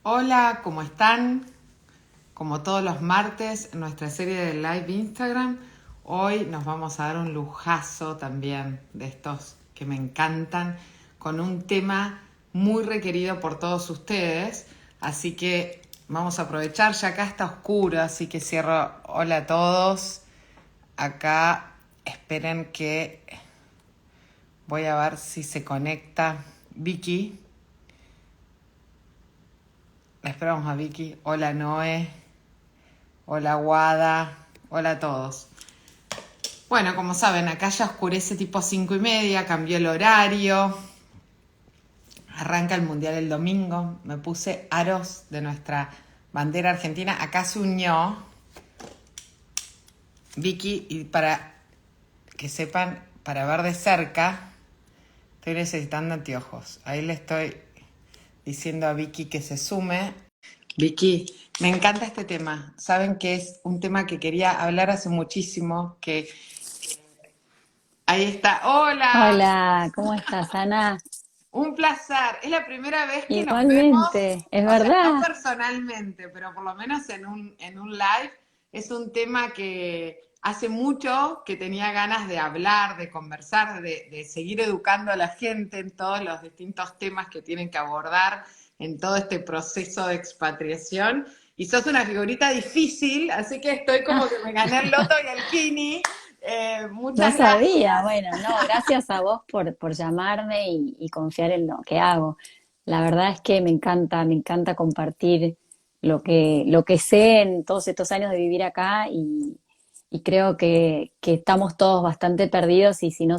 Hola, ¿cómo están? Como todos los martes, en nuestra serie de live Instagram, hoy nos vamos a dar un lujazo también de estos que me encantan, con un tema muy requerido por todos ustedes. Así que vamos a aprovechar, ya acá está oscuro, así que cierro. Hola a todos. Acá esperen que voy a ver si se conecta Vicky. La esperamos a Vicky. Hola Noé. Hola Guada, hola a todos. Bueno, como saben, acá ya oscurece tipo 5:30, cambió el horario, arranca el Mundial el domingo, me puse aros de nuestra bandera argentina, acá se unió Vicky y para que sepan, para ver de cerca, estoy necesitando anteojos, ahí le estoy diciendo a Vicky que se sume. Vicky, me encanta este tema, saben que es un tema que quería hablar hace muchísimo, que ahí está. Hola, Hola, ¿cómo estás, Ana? un placer. Es la primera vez que nos vemos, Igualmente, es o sea, no verdad. personalmente, pero por lo menos en un live. Es un tema que hace mucho que tenía ganas de hablar, de conversar, de seguir educando a la gente en todos los distintos temas que tienen que abordar en todo este proceso de expatriación. Y sos una figurita difícil, así que estoy como que me gané el loto y el kini. No Muchas sabía, gracias. bueno, no, gracias a vos por llamarme y confiar en lo que hago. La verdad es que me encanta compartir lo que sé en todos estos años de vivir acá y creo que estamos todos bastante perdidos y si no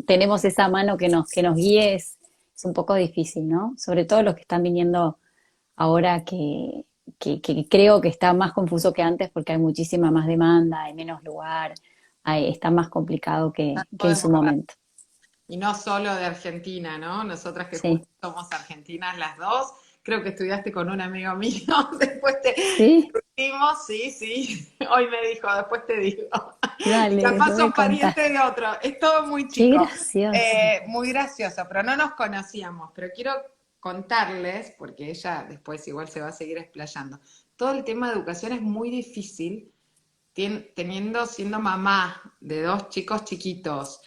tenemos esa mano que nos guíe es un poco difícil, ¿no? Sobre todo los que están viniendo ahora que creo que está más confuso que antes porque hay muchísima más demanda, hay menos lugar, está más complicado que Todo en es su verdad. momento. Y no solo de Argentina, ¿no? Nosotras que justo Sí, somos argentinas las dos, creo que estudiaste con un amigo mío, después te sí, discutimos, sí, sí, hoy me dijo, después te digo, y dale, capaz después sos me contás. pariente de otro, es todo muy Qué chico, gracioso. muy gracioso, pero no nos conocíamos, pero quiero contarles, porque ella después igual se va a seguir explayando, todo el tema de educación es muy difícil, siendo mamá de dos chicos chiquitos,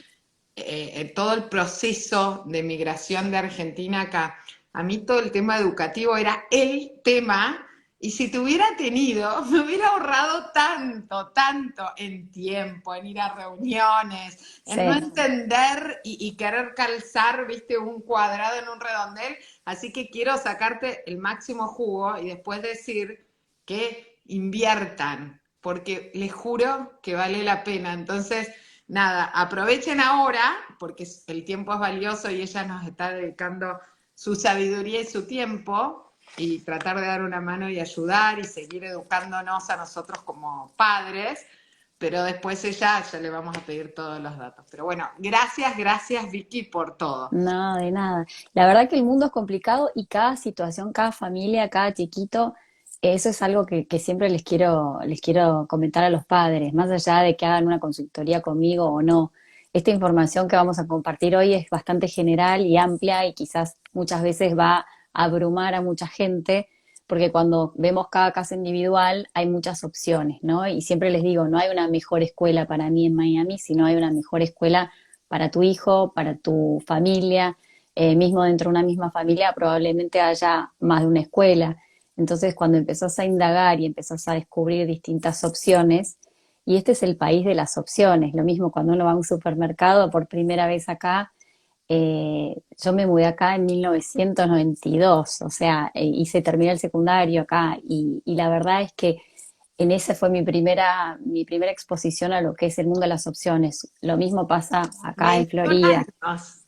todo el proceso de migración de Argentina acá, a mí todo el tema educativo era el tema, y si te hubiera tenido, me hubiera ahorrado tanto, tanto en tiempo, en ir a reuniones, en no Sí. entender y querer calzar, viste, un cuadrado en un redondel, así que quiero sacarte el máximo jugo y después decir que inviertan, porque les juro que vale la pena. Entonces, nada, aprovechen ahora, porque el tiempo es valioso y ella nos está dedicando su sabiduría y su tiempo, y tratar de dar una mano y ayudar y seguir educándonos a nosotros como padres, pero después ella ya le vamos a pedir todos los datos. Pero bueno, gracias, gracias Vicky por todo. No, de nada. La verdad que el mundo es complicado y cada situación, cada familia, cada chiquito, eso es algo que siempre les quiero comentar a los padres, más allá de que hagan una consultoría conmigo o no. Esta información que vamos a compartir hoy es bastante general y amplia y quizás muchas veces va a abrumar a mucha gente, porque cuando vemos cada caso individual hay muchas opciones, ¿no? Y siempre les digo, no hay una mejor escuela para mí en Miami, sino hay una mejor escuela para tu hijo, para tu familia, mismo dentro de una misma familia probablemente haya más de una escuela. Entonces, cuando empezás a indagar y empezás a descubrir distintas opciones, y este es el país de las opciones, lo mismo cuando uno va a un supermercado por primera vez acá, yo me mudé acá en 1992, o sea, hice, terminé el secundario acá y la verdad es que en esa fue mi primera exposición a lo que es el mundo de las opciones. Lo mismo pasa acá en 21 Florida, años.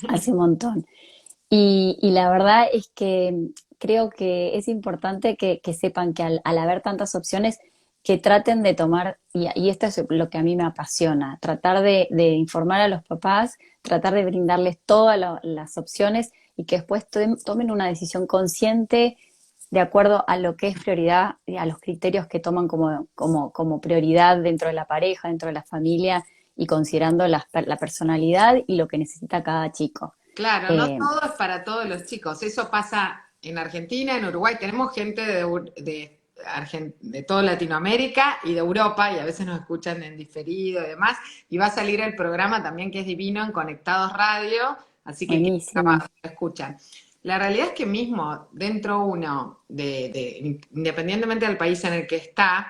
hace un montón. Y la verdad es que creo que es importante que sepan que al haber tantas opciones, que traten de tomar, y esto es lo que a mí me apasiona, tratar de informar a los papás, tratar de brindarles todas las opciones y que después tomen una decisión consciente de acuerdo a lo que es prioridad, y a los criterios que toman como prioridad dentro de la pareja, dentro de la familia y considerando la personalidad y lo que necesita cada chico. Claro, no Eh, todo es para todos los chicos. Eso pasa en Argentina, en Uruguay, tenemos gente de toda Latinoamérica y de Europa, y a veces nos escuchan en diferido y demás, y va a salir el programa también que es divino en Conectados Radio, así que queda Buenísimo. grabado, lo escuchan. La realidad es que mismo dentro uno, independientemente del país en el que está,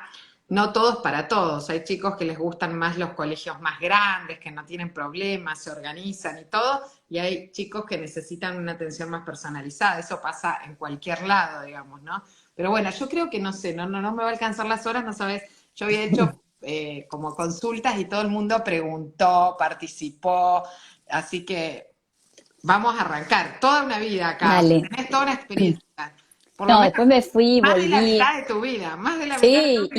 no todos para todos. Hay chicos que les gustan más los colegios más grandes, que no tienen problemas, se organizan y todo, y hay chicos que necesitan una atención más personalizada. Eso pasa en cualquier lado, digamos, ¿no? Pero bueno, yo creo que no sé, no me va a alcanzar las horas, no sabes. Yo había hecho como consultas y todo el mundo preguntó, participó, así que vamos a arrancar. Toda una vida acá, Dale. tenés toda una experiencia, por lo No, menos después me fui, más de la volví. mitad de tu vida, más de la mitad de Sí, tu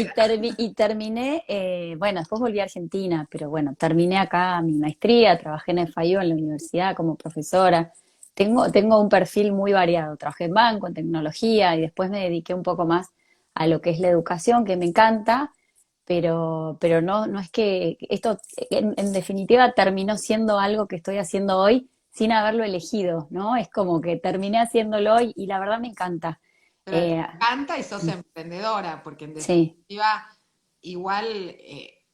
vida. y terminé, bueno, después volví a Argentina, pero bueno, terminé acá mi maestría, trabajé en FIU en la universidad como profesora. Tengo un perfil muy variado, trabajé en banco, en tecnología y después me dediqué un poco más a lo que es la educación, que me encanta, pero no es que esto en definitiva terminó siendo algo que estoy haciendo hoy sin haberlo elegido, ¿no? Es como que terminé haciéndolo hoy y la verdad me encanta. Pero te Eh, encanta y sos emprendedora, porque en sí, definitiva, igual,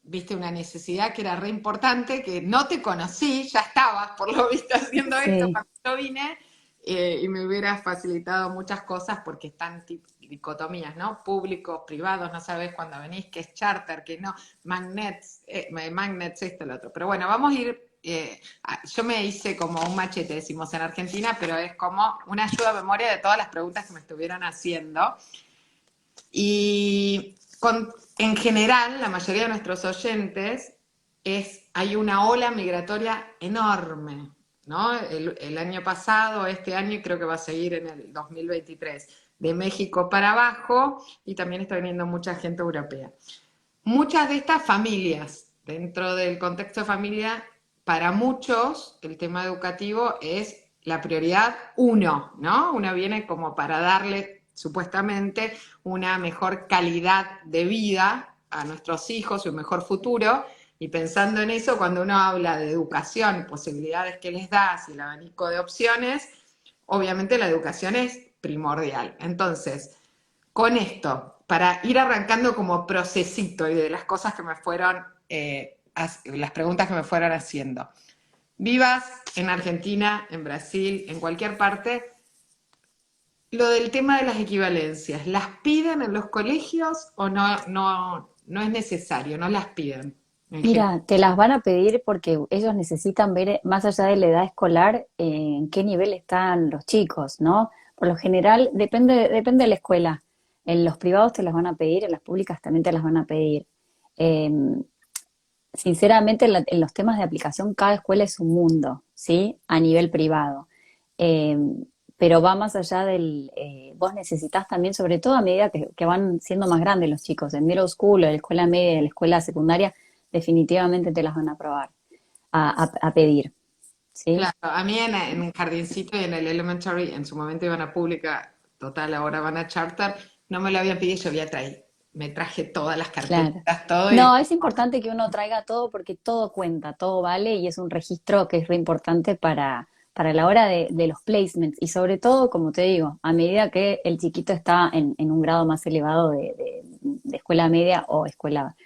viste una necesidad que era re importante, que no te conocí, ya estabas por lo visto haciendo esto sí. cuando yo vine, y me hubiera facilitado muchas cosas porque están dicotomías, ¿no? Públicos, privados, no sabes cuándo venís, que es charter, que no, magnets, esto, lo otro. Pero bueno, vamos a ir yo me hice como un machete, decimos en Argentina, pero es como una ayuda a memoria de todas las preguntas que me estuvieron haciendo. Y en general, la mayoría de nuestros oyentes hay una ola migratoria enorme, ¿no? El año pasado, este año, y creo que va a seguir en el 2023, de México para abajo, y también está viniendo mucha gente europea. Muchas de estas familias, dentro del contexto de familia, para muchos el tema educativo es la prioridad uno, ¿no? Uno viene como para darle supuestamente una mejor calidad de vida a nuestros hijos y un mejor futuro. Y pensando en eso, cuando uno habla de educación, posibilidades que les das y el abanico de opciones, obviamente la educación es primordial. Entonces, con esto, para ir arrancando como procesito y de las cosas que me fueron, las preguntas que me fueron haciendo. Vivas en Argentina, en Brasil, en cualquier parte, lo del tema de las equivalencias, ¿las piden en los colegios o no es necesario, no las piden en general? Mira, te las van a pedir porque ellos necesitan ver, más allá de la edad escolar, en qué nivel están los chicos, ¿no? Por lo general, depende de la escuela. En los privados te las van a pedir, en las públicas también te las van a pedir. Eh, Sinceramente, en los temas de aplicación, cada escuela es un mundo, ¿sí? A nivel privado. Eh, pero va más allá vos necesitas también, sobre todo a medida que van siendo más grandes los chicos, en middle school, en la escuela media, en la escuela secundaria, definitivamente te las van a probar, a pedir, ¿sí? Claro, a mí en jardincito y en el elementary, en su momento iban a pública, total, ahora van a charter, no me lo habían pedido, yo había traído, me traje todas las Claro. carpetitas, todo, y No, es importante que uno traiga todo porque todo cuenta, todo vale y es un registro que es re importante para la hora de los placements y sobre todo, como te digo, a medida que el chiquito está en un grado más elevado de escuela media o escuela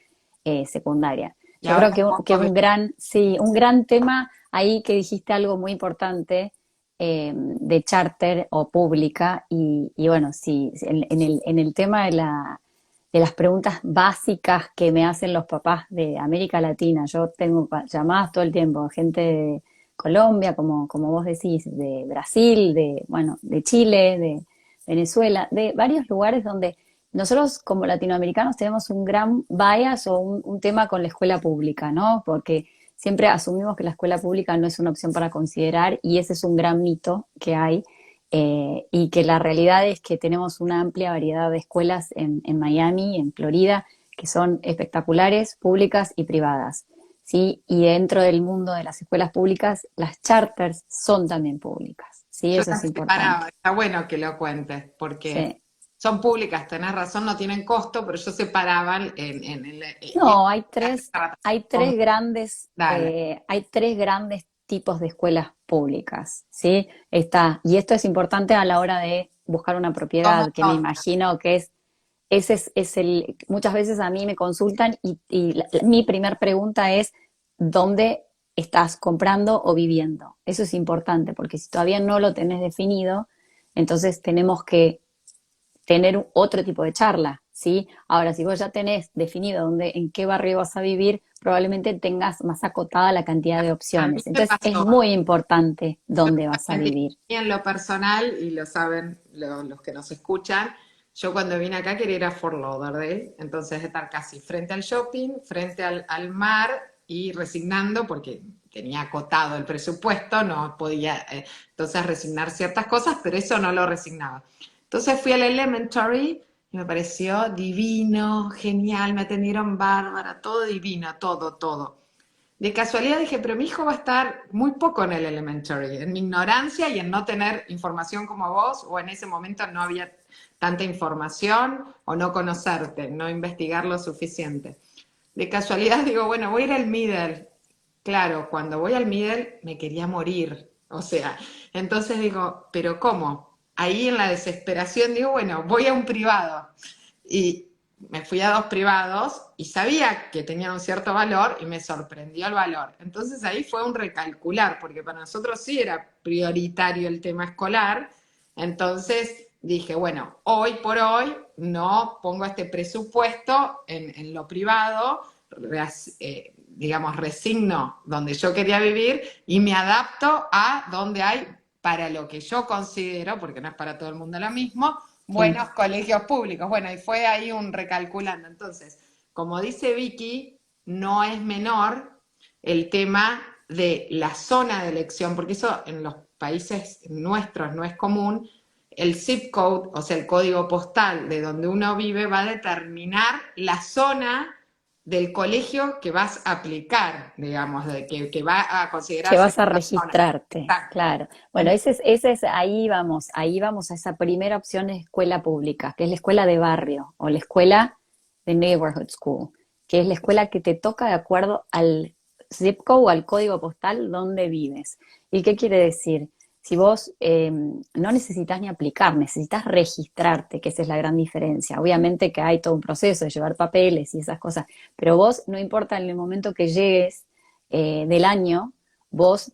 secundaria. y Yo ahora creo que poco, sí, un gran tema ahí que dijiste algo muy importante de charter o pública y bueno, sí, en el tema de las preguntas básicas que me hacen los papás de América Latina. Yo tengo llamadas todo el tiempo, gente de Colombia, como vos decís, de Brasil, bueno, de Chile, de Venezuela, de varios lugares donde nosotros como latinoamericanos tenemos un gran bias o un tema con la escuela pública, ¿no? Porque siempre asumimos que la escuela pública no es una opción para considerar y ese es un gran mito que hay y que la realidad es que tenemos una amplia variedad de escuelas en Miami, en Florida, que son espectaculares, públicas y privadas. ¿Sí? Y dentro del mundo de las escuelas públicas, las charters son también públicas. ¿Sí? yo Eso las es importante. separaba, está bueno que lo cuentes, porque Sí. son públicas, tenés razón, no tienen costo, pero yo separaba en el... No, Dale. hay tres grandes tipos de escuelas públicas, ¿sí? Está, y esto es importante a la hora de buscar una Como propiedad, que me todo. imagino que muchas veces a mí me consultan y mi primer pregunta es, ¿dónde estás comprando o viviendo? Eso es importante, porque si todavía no lo tenés definido, entonces tenemos que tener otro tipo de charla, ¿sí? Ahora, si vos ya tenés definido en qué barrio vas a vivir, probablemente tengas más acotada la cantidad de A mí opciones. me Entonces, es pasó. muy importante dónde vas a vivir. Y en lo personal, y lo saben los que nos escuchan, yo cuando vine acá quería ir a Fort Lauderdale, entonces estar casi frente al shopping, frente al mar y resignando, porque tenía acotado el presupuesto, no podía entonces resignar ciertas cosas, pero eso no lo resignaba. Entonces fui al Elementary y me pareció divino, genial, me atendieron bárbara, todo divino, todo, todo. De casualidad dije, pero mi hijo va a estar muy poco en el elementary, en mi ignorancia y en no tener información como vos, o en ese momento no había tanta información, o no conocerte, no investigar lo suficiente. De casualidad digo, bueno, voy a ir al middle. Claro, cuando voy al middle me quería morir, o sea, entonces digo, pero ¿cómo? Ahí en la desesperación digo, bueno, voy a un privado. Y me fui a dos privados y sabía que tenían un cierto valor y me sorprendió el valor. Entonces ahí fue un recalcular, porque para nosotros sí era prioritario el tema escolar. Entonces dije, bueno, hoy por hoy no pongo este presupuesto en lo privado, digamos, resigno donde yo quería vivir y me adapto a donde hay, para lo que yo considero, porque no es para todo el mundo lo mismo, Sí. buenos colegios públicos. Bueno, y fue ahí un recalculando. Entonces, como dice Vicky, no es menor el tema de la zona de elección, porque eso en los países nuestros no es común. El zip code, o sea, el código postal de donde uno vive, va a determinar la zona del colegio que vas a aplicar, digamos, que va a Que considerarse vas a la zona. registrarte, Exacto. claro. Bueno, ahí vamos a esa primera opción de escuela pública, que es la escuela de barrio o la escuela de neighborhood school, que es la escuela que te toca de acuerdo al zip code o al código postal donde vives. ¿Y qué quiere decir? Si vos no necesitas ni aplicar, necesitas registrarte, que esa es la gran diferencia. Obviamente que hay todo un proceso de llevar papeles y esas cosas, pero vos, no importa en el momento que llegues del año, vos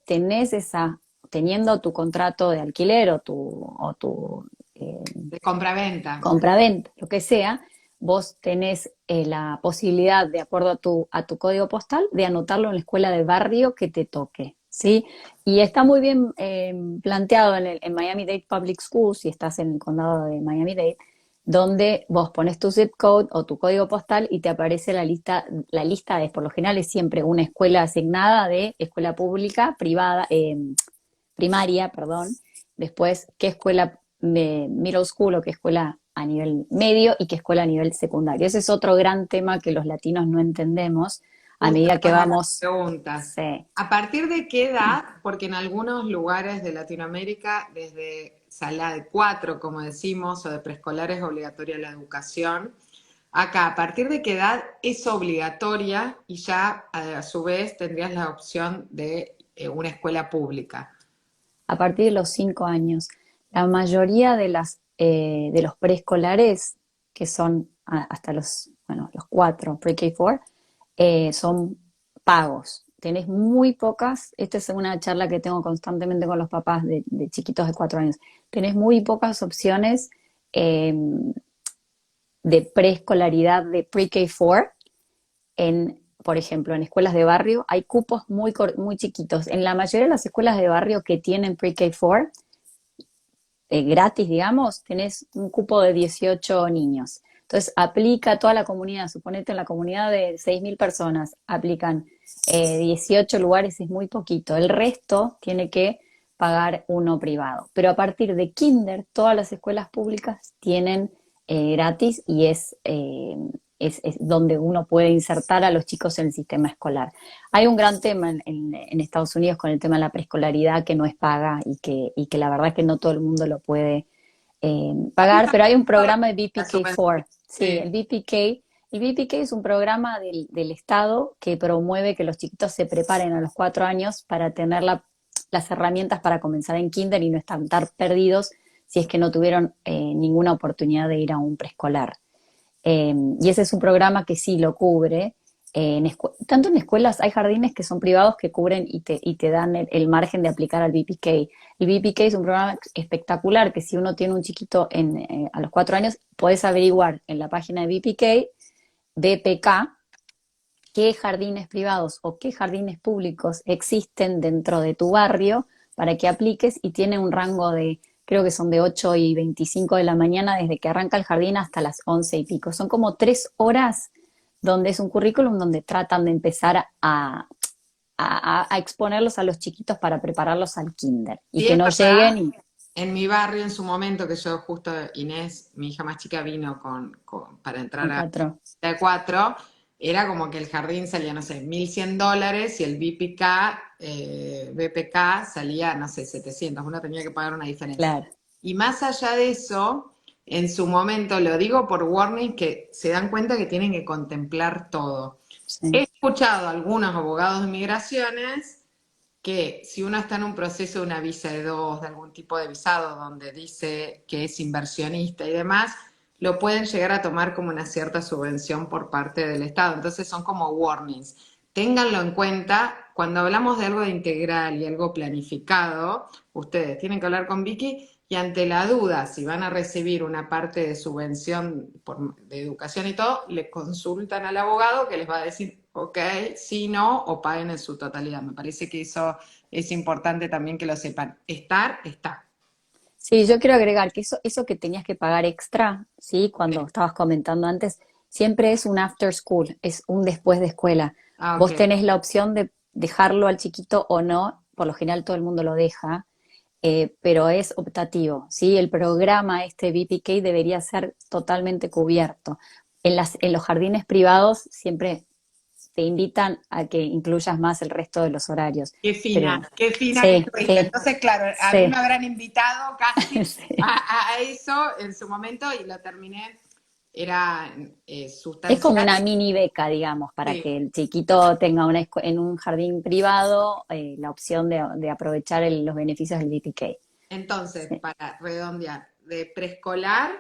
teniendo tu contrato de alquiler o tu De compra-venta. compraventa, lo que sea, vos tenés la posibilidad, de acuerdo a tu código postal, de anotarlo en la escuela de barrio que te toque, ¿sí? Y está muy bien planteado en Miami-Dade Public Schools, si estás en el condado de Miami-Dade, donde vos pones tu zip code o tu código postal y te aparece la lista por lo general es siempre una escuela asignada de escuela pública, privada, primaria, perdón, después qué escuela de middle school o qué escuela a nivel medio y qué escuela a nivel secundario. Ese es otro gran tema que los latinos no entendemos a Justo medida que con las vamos. preguntas. Sí. ¿A partir de qué edad? Porque en algunos lugares de Latinoamérica, desde sala de 4, como decimos, o de preescolar es obligatoria la educación. Acá, ¿a partir de qué edad es obligatoria y ya a su vez tendrías la opción de una escuela pública? A partir de los 5 años. La mayoría de los preescolares, que son hasta los 4, pre-K4, son pagos. Tenés muy pocas, esta es una charla que tengo constantemente con los papás de chiquitos de 4 años, tenés muy pocas opciones eh, de preescolaridad de pre-K4 por ejemplo, en escuelas de barrio hay cupos muy chiquitos. En la mayoría de las escuelas de barrio que tienen pre-K4, gratis, digamos, tenés un cupo de 18 niños. Entonces, aplica a toda la comunidad. Suponete en la comunidad de 6.000 personas, aplican 18 lugares, es muy poquito. El resto tiene que pagar uno privado. Pero a partir de kinder, todas las escuelas públicas tienen gratis y es donde uno puede insertar a los chicos en el sistema escolar. Hay un gran tema en Estados Unidos con el tema de la preescolaridad que no es paga y que la verdad es que no todo el mundo lo puede pagar, pero hay un programa de La subvención, BPK4. Sí, sí. el BPK es un programa del Estado que promueve que los chiquitos se preparen a los 4 años para tener las herramientas para comenzar en kinder y no estar perdidos si es que no tuvieron ninguna oportunidad de ir a un preescolar. Y ese es un programa que sí lo cubre. Tanto en escuelas, hay jardines que son privados que cubren y te dan el margen de aplicar al BPK. El BPK es un programa espectacular que si uno tiene un chiquito a los 4 años, puedes averiguar en la página de BPK, qué jardines privados o qué jardines públicos existen dentro de tu barrio para que apliques y tiene un rango de, creo que son de 8:25 de la mañana desde que arranca el jardín hasta las 11 y pico. Son como 3 horas donde es un currículum donde tratan de empezar a exponerlos a los chiquitos para prepararlos al kinder y Sí, que es no verdad. lleguen y... En mi barrio, en su momento, que yo justo, Inés, mi hija más chica, vino para entrar Con a 4. de 4, era como que el jardín salía, no sé, $1.100 y el BPK salía, no sé, 700. Uno tenía que pagar una diferencia. Claro, Y más allá de eso, en su momento, lo digo por warning, que se dan cuenta que tienen que contemplar todo. He sí. escuchado a algunos abogados de migraciones que si uno está en un proceso de una visa de dos, de algún tipo de visado donde dice que es inversionista y demás, lo pueden llegar a tomar como una cierta subvención por parte del Estado. Entonces son como warnings. Ténganlo en cuenta, cuando hablamos de algo de integral y algo planificado, ustedes tienen que hablar con Vicky y ante la duda, si van a recibir una parte de subvención de educación y todo, le consultan al abogado que les va a decir, ok, sí, no, o paguen en su totalidad. Me parece que eso es importante también que lo sepan. Estar, está. Sí, yo quiero agregar que eso que tenías que pagar extra, ¿sí? Cuando Ok. estabas comentando antes, siempre es un after school, es un después de escuela. Ah, Vos ok. tenés la opción de dejarlo al chiquito o no, por lo general todo el mundo lo deja, pero es optativo, ¿sí? El programa este BPK debería ser totalmente cubierto. En los jardines privados siempre te invitan a que incluyas más el resto de los horarios, pero Qué fina que sí, fuiste. sí, Entonces, claro, a mí me sí, habrán invitado casi sí. a eso en su momento y lo terminé. Era Es como sustancial. una mini beca, digamos, para Sí. que el chiquito tenga en un jardín privado la opción de aprovechar los beneficios del DPK. Entonces, Sí. para redondear, de preescolar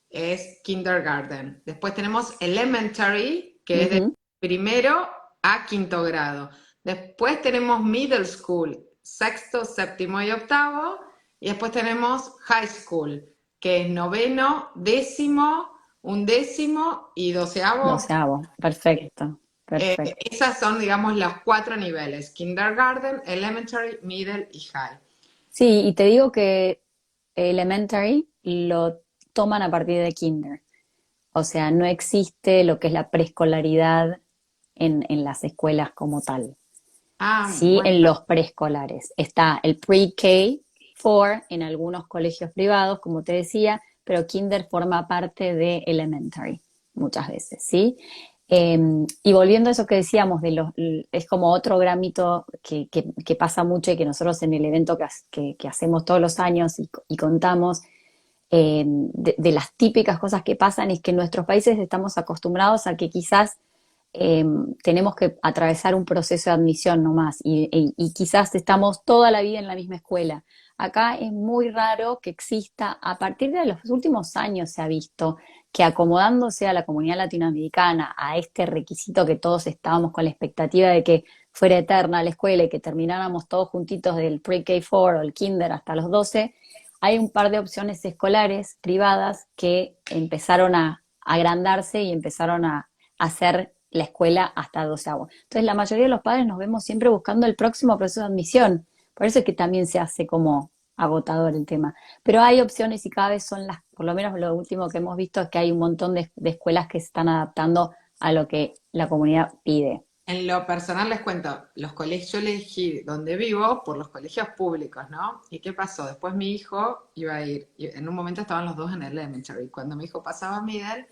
es kindergarten. Después tenemos elementary, que es de Ujú. primero a quinto grado. Después tenemos middle school, sexto, séptimo y octavo. Y después tenemos high school, que es noveno, décimo, undécimo y doceavo. 12avo, perfecto, perfecto. Esas son, digamos, los 4 niveles: kindergarten, elementary, middle y high. Sí, y te digo que elementary lo toman a partir de kinder. O sea, no existe lo que es la preescolaridad en las escuelas como tal. Ah, Sí, bueno. en los preescolares. Está el pre-K 4 en algunos colegios privados, como te decía, pero kinder forma parte de elementary muchas veces, ¿sí? Y volviendo a eso que decíamos, es como otro gramito que pasa mucho y que nosotros en el evento que hacemos todos los años y contamos, de las típicas cosas que pasan es que en nuestros países estamos acostumbrados a que quizás eh, tenemos que atravesar un proceso de admisión nomás y quizás estamos toda la vida en la misma escuela. Acá es muy raro que exista, a partir de los últimos años se ha visto que acomodándose a la comunidad latinoamericana, a este requisito que todos estábamos con la expectativa de que fuera eterna la escuela y que termináramos todos juntitos del pre-K 4 o el kinder hasta los 12, hay un par de opciones escolares privadas que empezaron a agrandarse y empezaron a hacer la escuela hasta 12avo. Entonces, la mayoría de los padres nos vemos siempre buscando el próximo proceso de admisión. Por eso es que también se hace como agotador el tema. Pero hay opciones y cada vez son por lo menos lo último que hemos visto es que hay un montón de escuelas que se están adaptando a lo que la comunidad pide. En lo personal les cuento, los colegios, yo elegí donde vivo por los colegios públicos, ¿no? ¿Y qué pasó? Después mi hijo iba a ir, y en un momento estaban los dos en el elementary. Cuando mi hijo pasaba a middle,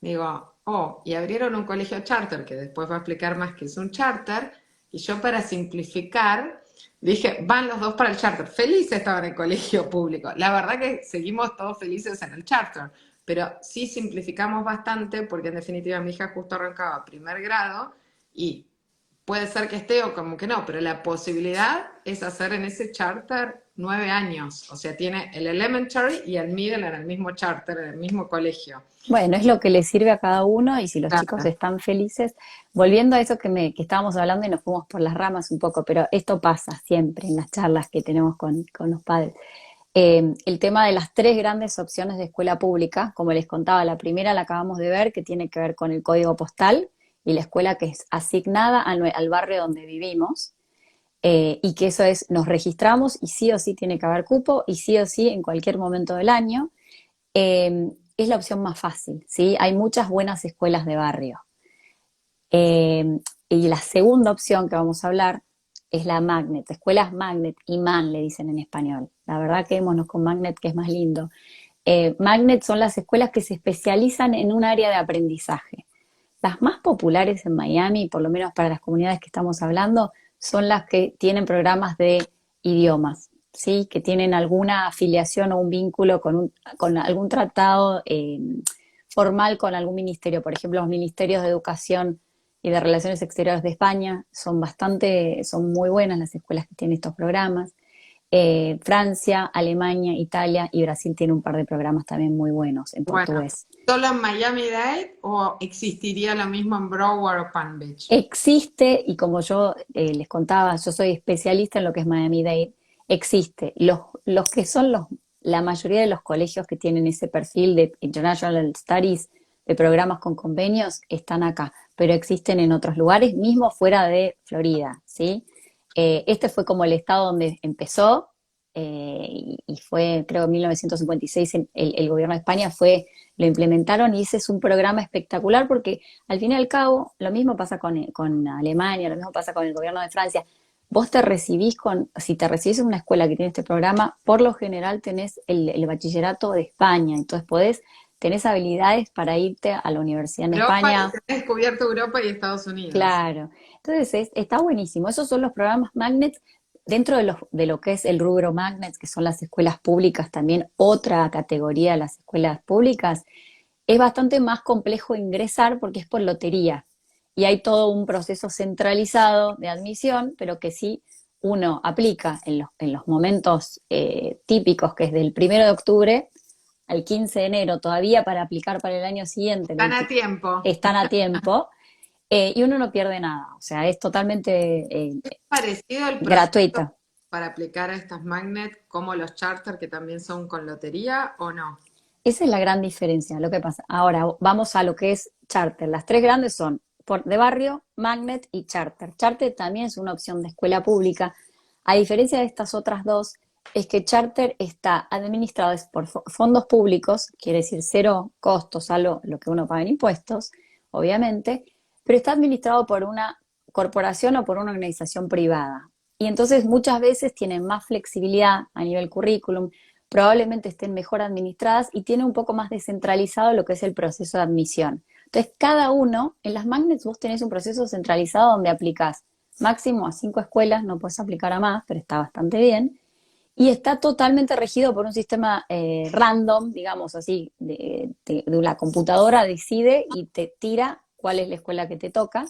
digo, oh, y abrieron un colegio charter, que después va a explicar más que es un charter, y yo para simplificar, dije, van los dos para el charter. Felices estaban en el colegio público. La verdad que seguimos todos felices en el charter, pero sí simplificamos bastante porque en definitiva mi hija justo arrancaba primer grado y puede ser que esté o como que no, pero la posibilidad es hacer en ese charter 9 años. O sea, tiene el elementary y el middle en el mismo charter, en el mismo colegio. Bueno, es lo que le sirve a cada uno y si los chicos Claro. están felices, volviendo a eso que estábamos hablando y nos fuimos por las ramas un poco, pero esto pasa siempre en las charlas que tenemos con los padres. El tema de las tres grandes opciones de escuela pública, como les contaba, la primera la acabamos de ver, que tiene que ver con el código postal y la escuela que es asignada al barrio donde vivimos, y que eso es, nos registramos y sí o sí tiene que haber cupo y sí o sí en cualquier momento del año. Es la opción más fácil, ¿sí? Hay muchas buenas escuelas de barrio. Y la segunda opción que vamos a hablar es la Magnet, escuelas Magnet, imán le dicen en español. La verdad quedémonos con Magnet, que es más lindo. Magnet son las escuelas que se especializan en un área de aprendizaje. Las más populares en Miami, por lo menos para las comunidades que estamos hablando, son las que tienen programas de idiomas, ¿sí? Que tienen alguna afiliación o un vínculo con algún tratado formal con algún ministerio. Por ejemplo, los ministerios de Educación y de Relaciones Exteriores de España son muy buenas las escuelas que tienen estos programas. Francia, Alemania, Italia y Brasil tienen un par de programas también muy buenos en Bueno, portugués. ¿solo en Miami-Dade o existiría lo mismo en Broward o Palm Beach? Existe, y como yo les contaba, yo soy especialista en lo que es Miami-Dade, existe. Los que son la mayoría de los colegios que tienen ese perfil de International Studies, de programas con convenios, están acá, pero existen en otros lugares, mismo fuera de Florida, ¿sí? Este fue como el estado donde empezó, y fue, creo, en 1956, el gobierno de España lo implementaron y ese es un programa espectacular porque al fin y al cabo, lo mismo pasa con Alemania, lo mismo pasa con el gobierno de Francia. Vos si te recibís en una escuela que tiene este programa, por lo general tenés el bachillerato de España, entonces tenés habilidades para irte a la universidad en Europa, España, he descubierto Europa y Estados Unidos. claro. Entonces está buenísimo. Esos son los programas Magnets. Dentro de lo que es el rubro Magnets, que son las escuelas públicas, también otra categoría de las escuelas públicas, es bastante más complejo ingresar porque es por lotería y hay todo un proceso centralizado de admisión, pero que sí uno aplica en los momentos típicos, que es del 1 de octubre al 15 de enero, todavía para aplicar para el año siguiente, Están a tiempo. están a tiempo, y uno no pierde nada, o sea, es totalmente Parecido el proceso gratuito. para aplicar a estas magnets como los charter que también son con lotería o no. Esa es la gran diferencia, lo que pasa. Ahora vamos a lo que es charter. Las tres grandes son de barrio, magnet y charter. Charter también es una opción de escuela pública. A diferencia de estas otras dos, es que charter está administrado por fondos públicos, quiere decir cero costos, salvo lo que uno paga en impuestos, obviamente, pero está administrado por una corporación o por una organización privada. Y entonces muchas veces tienen más flexibilidad a nivel currículum, probablemente estén mejor administradas y tiene un poco más descentralizado lo que es el proceso de admisión. Entonces, cada uno, en las magnets vos tenés un proceso centralizado donde aplicás máximo a 5 escuelas, no puedes aplicar a más, pero está bastante bien, y está totalmente regido por un sistema random, digamos así, de la computadora decide y te tira cuál es la escuela que te toca,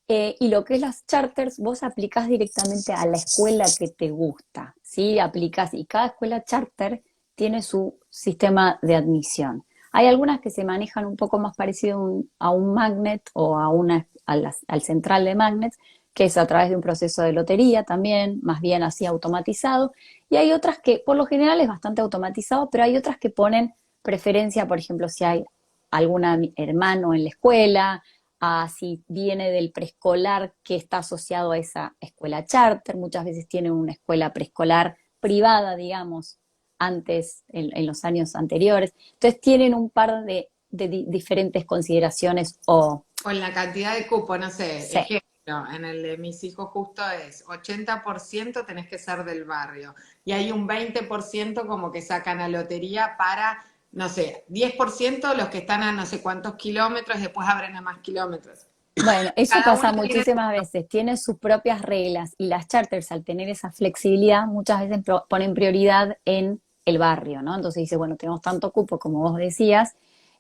y lo que es las charters, vos aplicás directamente a la escuela que te gusta, ¿sí? Aplicás, y cada escuela charter tiene su sistema de admisión. Hay algunas que se manejan un poco más parecido a un magnet o al central de magnets, que es a través de un proceso de lotería también, más bien así automatizado. Y hay otras que, por lo general, es bastante automatizado, pero hay otras que ponen preferencia, por ejemplo, si hay algún hermano en la escuela, a si viene del preescolar que está asociado a esa escuela charter, muchas veces tienen una escuela preescolar privada, digamos, antes, en los años anteriores. Entonces tienen un par de diferentes consideraciones O en la cantidad de cupo, no sé, sí, ejemplo, en el de mis hijos justo es 80% tenés que ser del barrio y hay un 20% como que sacan a lotería para, no sé, 10% los que están a no sé cuántos kilómetros, después abren a más kilómetros. bueno, eso Cada uno pasa tiene muchísimas veces, tiene sus propias reglas y las charters al tener esa flexibilidad muchas veces ponen prioridad en el barrio, ¿no? Entonces dice, bueno, tenemos tanto cupo como vos decías,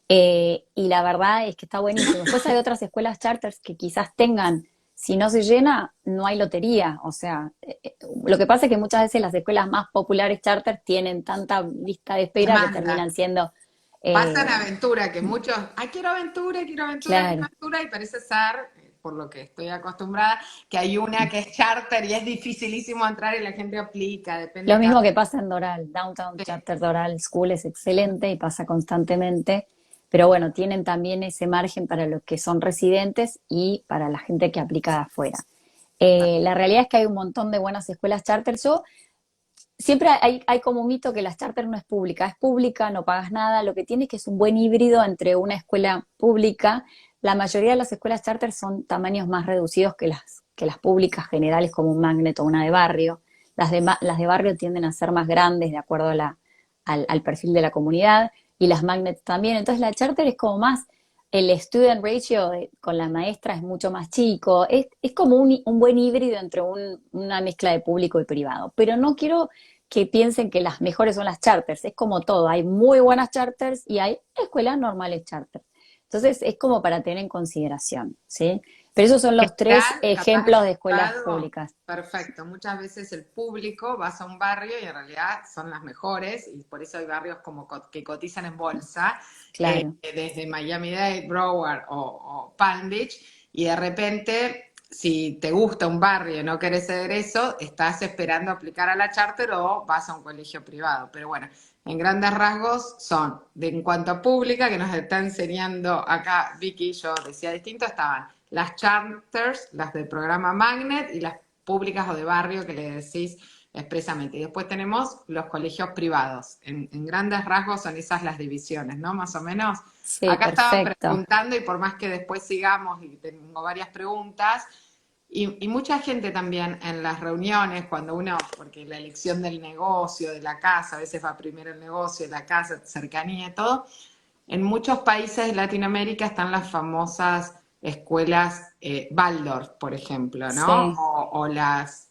y la verdad es que está buenísimo. Después hay otras escuelas charters que quizás tengan si no se llena, no hay lotería. O sea, lo que pasa es que muchas veces las escuelas más populares charter tienen tanta lista de espera que Demanda. terminan siendo, Pasan eh, aventura, que muchos, ay, quiero aventura, quiero aventura, quiero claro. aventura, y parece ser, por lo que estoy acostumbrada, que hay una que es charter y es dificilísimo entrar y la gente aplica, depende Lo cada... mismo que pasa en Doral, Downtown Charter Doral School es excelente y pasa constantemente, pero bueno, tienen también ese margen para los que son residentes y para la gente que aplica de afuera. La realidad es que hay un montón de buenas escuelas charter. Yo siempre hay como un mito que la charter no es pública, no pagas nada, lo que tiene es que es un buen híbrido entre una escuela pública. La mayoría de las escuelas charter son tamaños más reducidos que las públicas generales como un Magnet o una de barrio. Las de barrio tienden a ser más grandes de acuerdo a al perfil de la comunidad y las Magnets también. Entonces la charter es como más, el student ratio con la maestra es mucho más chico, es como un buen híbrido entre una mezcla de público y privado. Pero no quiero que piensen que las mejores son las charters, es como todo, hay muy buenas charters y hay escuelas normales charters. Entonces es como para tener en consideración, ¿sí? Pero esos son los tres General, capaz ejemplos de escuelas escuchado, públicas. perfecto. Muchas veces el público vas a un barrio y en realidad son las mejores, y por eso hay barrios como que cotizan en bolsa, Claro. desde Miami-Dade, Broward o Palm Beach, y de repente, si te gusta un barrio y no querés ceder eso, estás esperando aplicar a la charter o vas a un colegio privado. Pero bueno, en grandes rasgos son, en cuanto a pública, que nos está enseñando acá Vicky, yo decía distinto, estaban las charters, las del programa Magnet y las públicas o de barrio que le decís expresamente. Y después tenemos los colegios privados. En grandes rasgos son esas las divisiones, ¿no? Más o menos. Sí, Acá estaba perfecto. preguntando, y por más que después sigamos y tengo varias preguntas, y mucha gente también en las reuniones, cuando uno, porque la elección del negocio, de la casa, a veces va primero el negocio, la casa, cercanía y todo, en muchos países de Latinoamérica están las famosas escuelas Waldorf, por ejemplo, ¿no? Sí, O las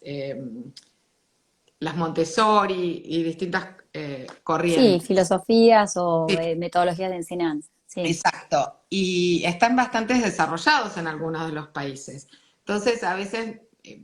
Montessori y distintas sí, corrientes. filosofías o Sí, metodologías de enseñanza. Sí. exacto. Y están bastante desarrollados en algunos de los países. Entonces, a veces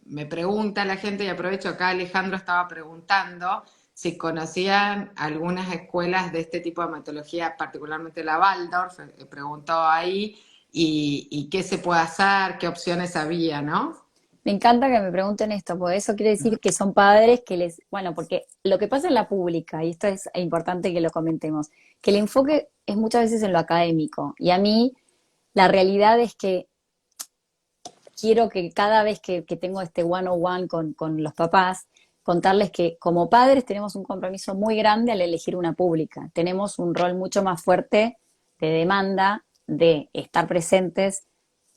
me pregunta la gente, y aprovecho acá, Alejandro estaba preguntando si conocían algunas escuelas de este tipo de metodología, particularmente la Waldorf, preguntó ahí, y qué se puede hacer, qué opciones había, ¿no? Me encanta que me pregunten esto, porque eso quiere decir que son padres que bueno, porque lo que pasa en la pública, y esto es importante que lo comentemos, que el enfoque es muchas veces en lo académico, y a mí la realidad es que quiero que cada vez que tengo este one-on-one con los papás, contarles que como padres tenemos un compromiso muy grande al elegir una pública. Tenemos un rol mucho más fuerte de demanda, de estar presentes.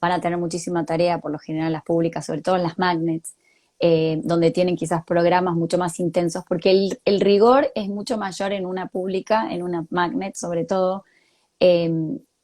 Van a tener muchísima tarea, por lo general, las públicas, sobre todo en las magnets, donde tienen quizás programas mucho más intensos, porque el rigor es mucho mayor en una pública, en una magnet sobre todo, eh,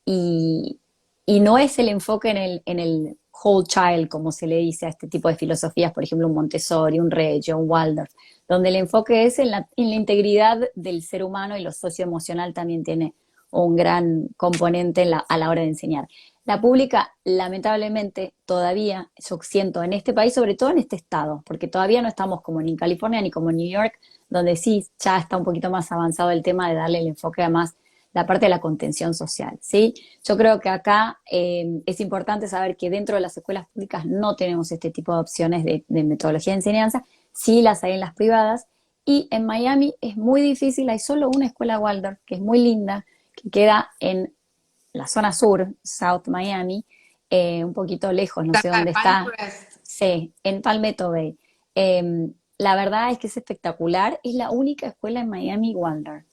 y, y no es el enfoque en el whole child, como se le dice a este tipo de filosofías, por ejemplo, un Montessori, un Reggio, un Waldorf, donde el enfoque es en la integridad del ser humano y lo socioemocional también tiene un gran componente a la hora de enseñar. La pública, lamentablemente, todavía, yo siento, en este país, sobre todo en este estado, porque todavía no estamos como ni en California ni como en New York, donde sí ya está un poquito más avanzado el tema de darle el enfoque a más la parte de la contención social, ¿sí? Yo creo que acá es importante saber que dentro de las escuelas públicas no tenemos este tipo de opciones de metodología de enseñanza, sí las hay en las privadas, y en Miami es muy difícil, hay solo una escuela Waldorf, que es muy linda, que queda en la zona sur, South Miami, un poquito lejos, no sé Cerca de dónde está, Pinterest. sí, en Palmetto Bay. La verdad es que es espectacular, es la única escuela en Miami Waldorf.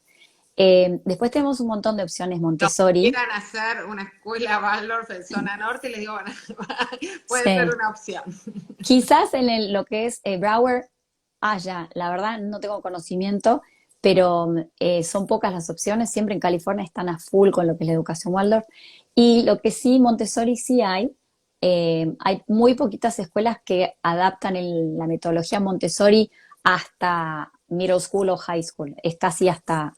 Después tenemos un montón de opciones Los que Montessori. quieran hacer una escuela Waldorf en zona norte, les digo, bueno, puede ser Sí. una opción. Quizás en lo que es Broward haya, la verdad no tengo conocimiento, pero son pocas las opciones. Siempre en California están a full con lo que es la educación Waldorf. Y lo que sí, Montessori sí hay muy poquitas escuelas que adaptan la metodología Montessori hasta middle school o high school. Está así hasta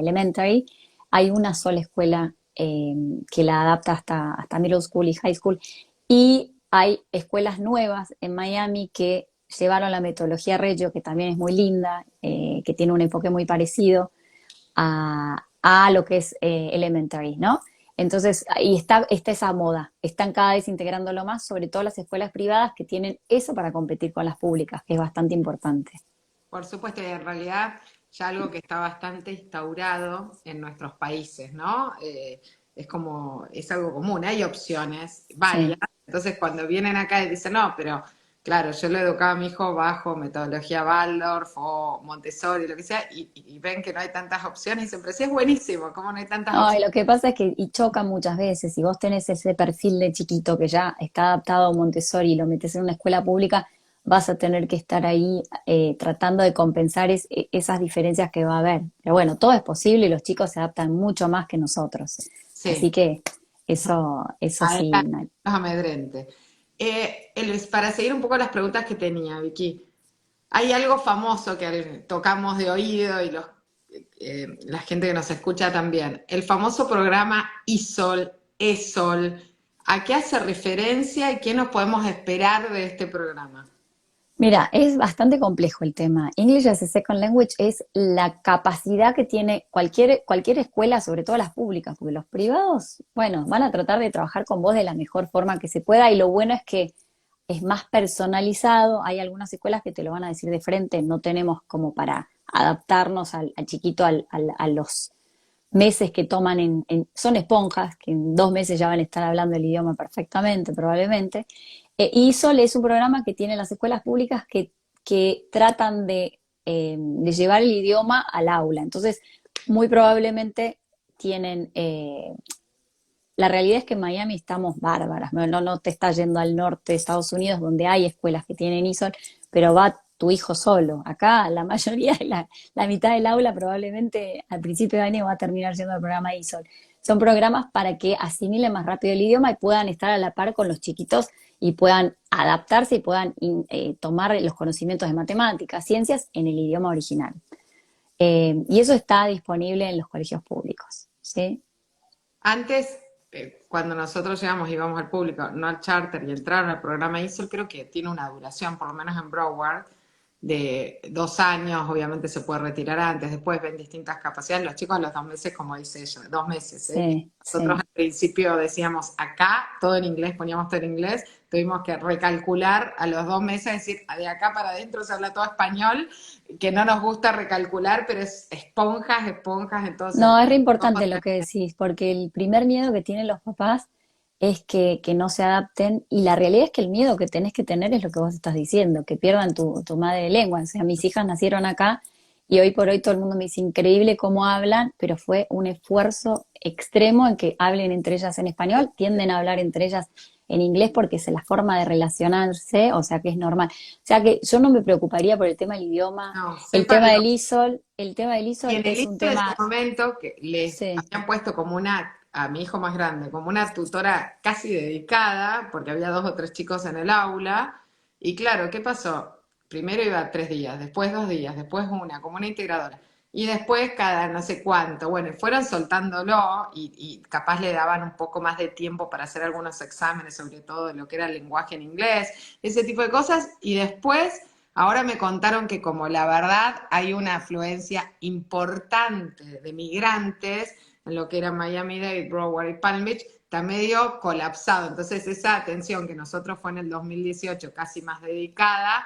elementary. Hay una sola escuela que la adapta hasta middle school y high school. Y hay escuelas nuevas en Miami que llevaron la metodología Reggio, que también es muy linda, que tiene un enfoque muy parecido a lo que es elementary, ¿no? Entonces, ahí está esa moda. Están cada vez integrándolo más, sobre todo las escuelas privadas que tienen eso para competir con las públicas, que es bastante importante. Por supuesto, y en realidad ya algo que está bastante instaurado en nuestros países, ¿no? Es como, es algo común, hay opciones varias. Sí. Entonces, cuando vienen acá y dicen, no, pero claro, yo lo educaba a mi hijo bajo metodología Waldorf o Montessori, lo que sea, y ven que no hay tantas opciones, y dicen, pero sí es buenísimo, ¿cómo no hay tantas No, y opciones? lo que pasa es que y choca muchas veces. Si vos tenés ese perfil de chiquito que ya está adaptado a Montessori y lo metes en una escuela pública, vas a tener que estar ahí tratando de compensar esas diferencias que va a haber. Pero bueno, todo es posible y los chicos se adaptan mucho más que nosotros. Así Sí, que eso sí, adelante, no es amedrente. Luis, para seguir un poco las preguntas que tenía, Vicky, hay algo famoso que tocamos de oído y la gente que nos escucha también. El famoso programa ISOL, ESOL. ¿A qué hace referencia y qué nos podemos esperar de este programa? mira, es bastante complejo el tema. English as a Second Language es la capacidad que tiene cualquier escuela, sobre todo las públicas, porque los privados, bueno, van a tratar de trabajar con vos de la mejor forma que se pueda y lo bueno es que es más personalizado. Hay algunas escuelas que te lo van a decir de frente, no tenemos como para adaptarnos al chiquito a los meses que toman son esponjas, que en 2 meses ya van a estar hablando el idioma perfectamente, probablemente. ISOL es un programa que tienen las escuelas públicas que tratan de llevar el idioma al aula. Entonces, muy probablemente tienen la realidad es que en Miami estamos bárbaras, no te estás yendo al norte de Estados Unidos donde hay escuelas que tienen ISOL, pero va tu hijo solo. Acá la mayoría, la mitad del aula probablemente al principio de año va a terminar siendo el programa ISOL. Son programas para que asimilen más rápido el idioma y puedan estar a la par con los chiquitos y puedan adaptarse y puedan tomar los conocimientos de matemáticas, ciencias en el idioma original. Y eso está disponible en los colegios públicos, ¿sí? Antes, cuando nosotros llegamos, íbamos al público, no al charter, y entraron al programa ISOL, creo que tiene una duración, por lo menos en Broward, de 2 años. Obviamente se puede retirar antes, después ven distintas capacidades. Los chicos a los 2 meses, como dice ella, 2 meses, ¿eh? Sí, Nosotros sí. al principio decíamos acá, todo en inglés, poníamos todo en inglés, tuvimos que recalcular a los 2 meses, decir, de acá para adentro se habla todo español, que no nos gusta recalcular, pero es esponjas, esponjas en todo No, es sentido. re importante lo que decís, porque el primer miedo que tienen los papás es que no se adapten y la realidad es que el miedo que tenés que tener es lo que vos estás diciendo, que pierdan tu madre lengua. O sea, mis hijas nacieron acá y hoy por hoy todo el mundo me dice increíble cómo hablan, pero fue un esfuerzo extremo en que hablen entre ellas en español, tienden a hablar entre ellas en inglés porque es la forma de relacionarse, o sea que es normal. O sea que yo no me preocuparía por el tema del idioma, No, sepa el tema del y ISOL en el es un libro de ese tema, momento que les sí. habían puesto como a mi hijo más grande, como una tutora casi dedicada, porque había 2 o 3 chicos en el aula, y claro, ¿qué pasó? Primero iba 3 días, después 2 días, después como una integradora, y después cada no sé cuánto, bueno, y fueron soltándolo y capaz le daban un poco más de tiempo para hacer algunos exámenes, sobre todo de lo que era el lenguaje en inglés, ese tipo de cosas, y después ahora me contaron que como la verdad hay una afluencia importante de migrantes en lo que era Miami-Dade, Broward y Palm Beach, está medio colapsado. Entonces esa atención que nosotros fue en el 2018 casi más dedicada,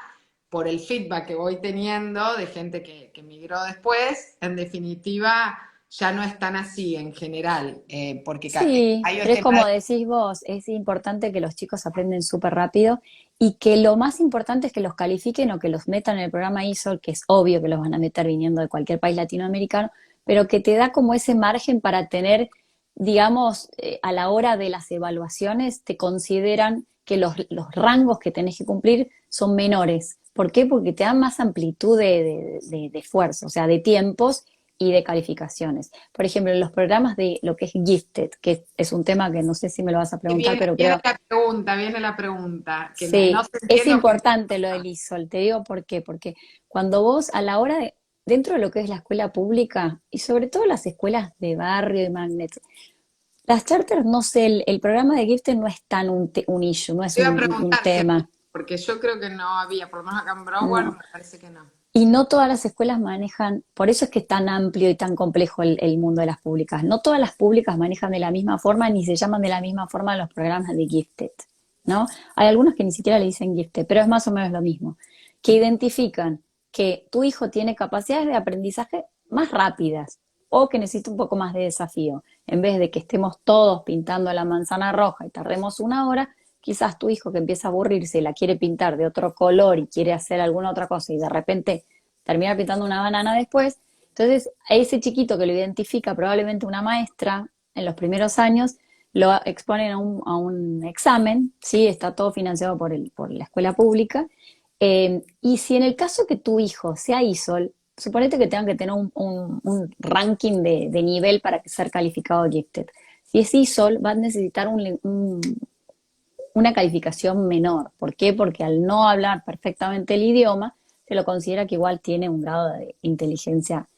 por el feedback que voy teniendo de gente que migró después, en definitiva ya no es tan así en general, porque Sí, hay un pero es tema como de... decís vos, es importante que los chicos aprenden súper rápido y que lo más importante es que los califiquen o que los metan en el programa ISOL, que es obvio que los van a meter viniendo de cualquier país latinoamericano, pero que te da como ese margen para tener, digamos, a la hora de las evaluaciones, te consideran que los rangos que tenés que cumplir son menores. ¿Por qué? Porque te dan más amplitud de esfuerzo, o sea, de tiempos y de calificaciones. Por ejemplo, en los programas de lo que es Gifted, que es un tema que no sé si me lo vas a preguntar, Viene, pero creo, viene la pregunta, que no sí, se es entiende porque... importante lo del ISOL. Te digo por qué. Porque cuando vos a la hora de, dentro de lo que es la escuela pública, y sobre todo las escuelas de barrio y magnet, Las charters, no sé, el programa de Gifted no es tan un issue, no es Te iba a un preguntar si había, tema. porque yo creo que no había, por lo menos acá en Broward No. me parece que no. Y no todas las escuelas manejan, por eso es que es tan amplio y tan complejo el mundo de las públicas. No todas las públicas manejan de la misma forma ni se llaman de la misma forma los programas de Gifted, ¿no? Hay algunos que ni siquiera le dicen Gifted, pero es más o menos lo mismo, que identifican que tu hijo tiene capacidades de aprendizaje más rápidas o que necesita un poco más de desafío. En vez de que estemos todos pintando la manzana roja y tardemos una hora, quizás tu hijo que empieza a aburrirse y la quiere pintar de otro color y quiere hacer alguna otra cosa y de repente termina pintando una banana después. Entonces, a ese chiquito que lo identifica probablemente una maestra en los primeros años, lo exponen a un examen, ¿sí? Está todo financiado por la escuela pública. Y si en el caso que tu hijo sea ISOL, suponete que tengan que tener un ranking de nivel para ser calificado gifted. Si es ISOL, va a necesitar una calificación menor. ¿Por qué? Porque al no hablar perfectamente el idioma, se lo considera que igual tiene un grado de inteligencia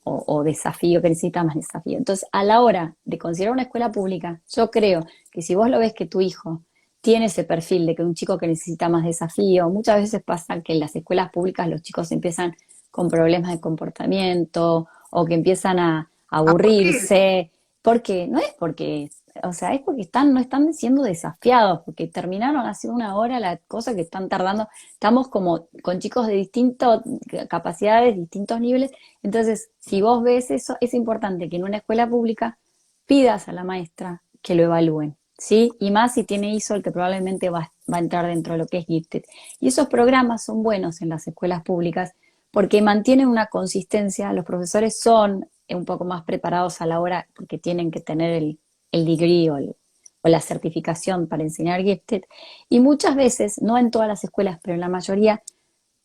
o desafío, que necesita más desafío. Entonces, a la hora de considerar una escuela pública, yo creo que si vos lo ves que tu hijo tiene ese perfil de que un chico que necesita más desafío, muchas veces pasa que en las escuelas públicas los chicos empiezan con problemas de comportamiento o que empiezan a Aburrirse. aburrirse, porque no es porque, o sea, es porque no están siendo desafiados, porque terminaron hace una hora la cosa que están tardando. Estamos como con chicos de distintas capacidades, distintos niveles. Entonces, si vos ves eso, es importante que en una escuela pública pidas a la maestra que lo evalúen, ¿sí? Y más si tiene ISOL, que probablemente va a entrar dentro de lo que es Gifted. Y esos programas son buenos en las escuelas públicas porque mantienen una consistencia, los profesores son un poco más preparados a la hora, porque tienen que tener el degree o la certificación para enseñar Gifted, y muchas veces, no en todas las escuelas, pero en la mayoría,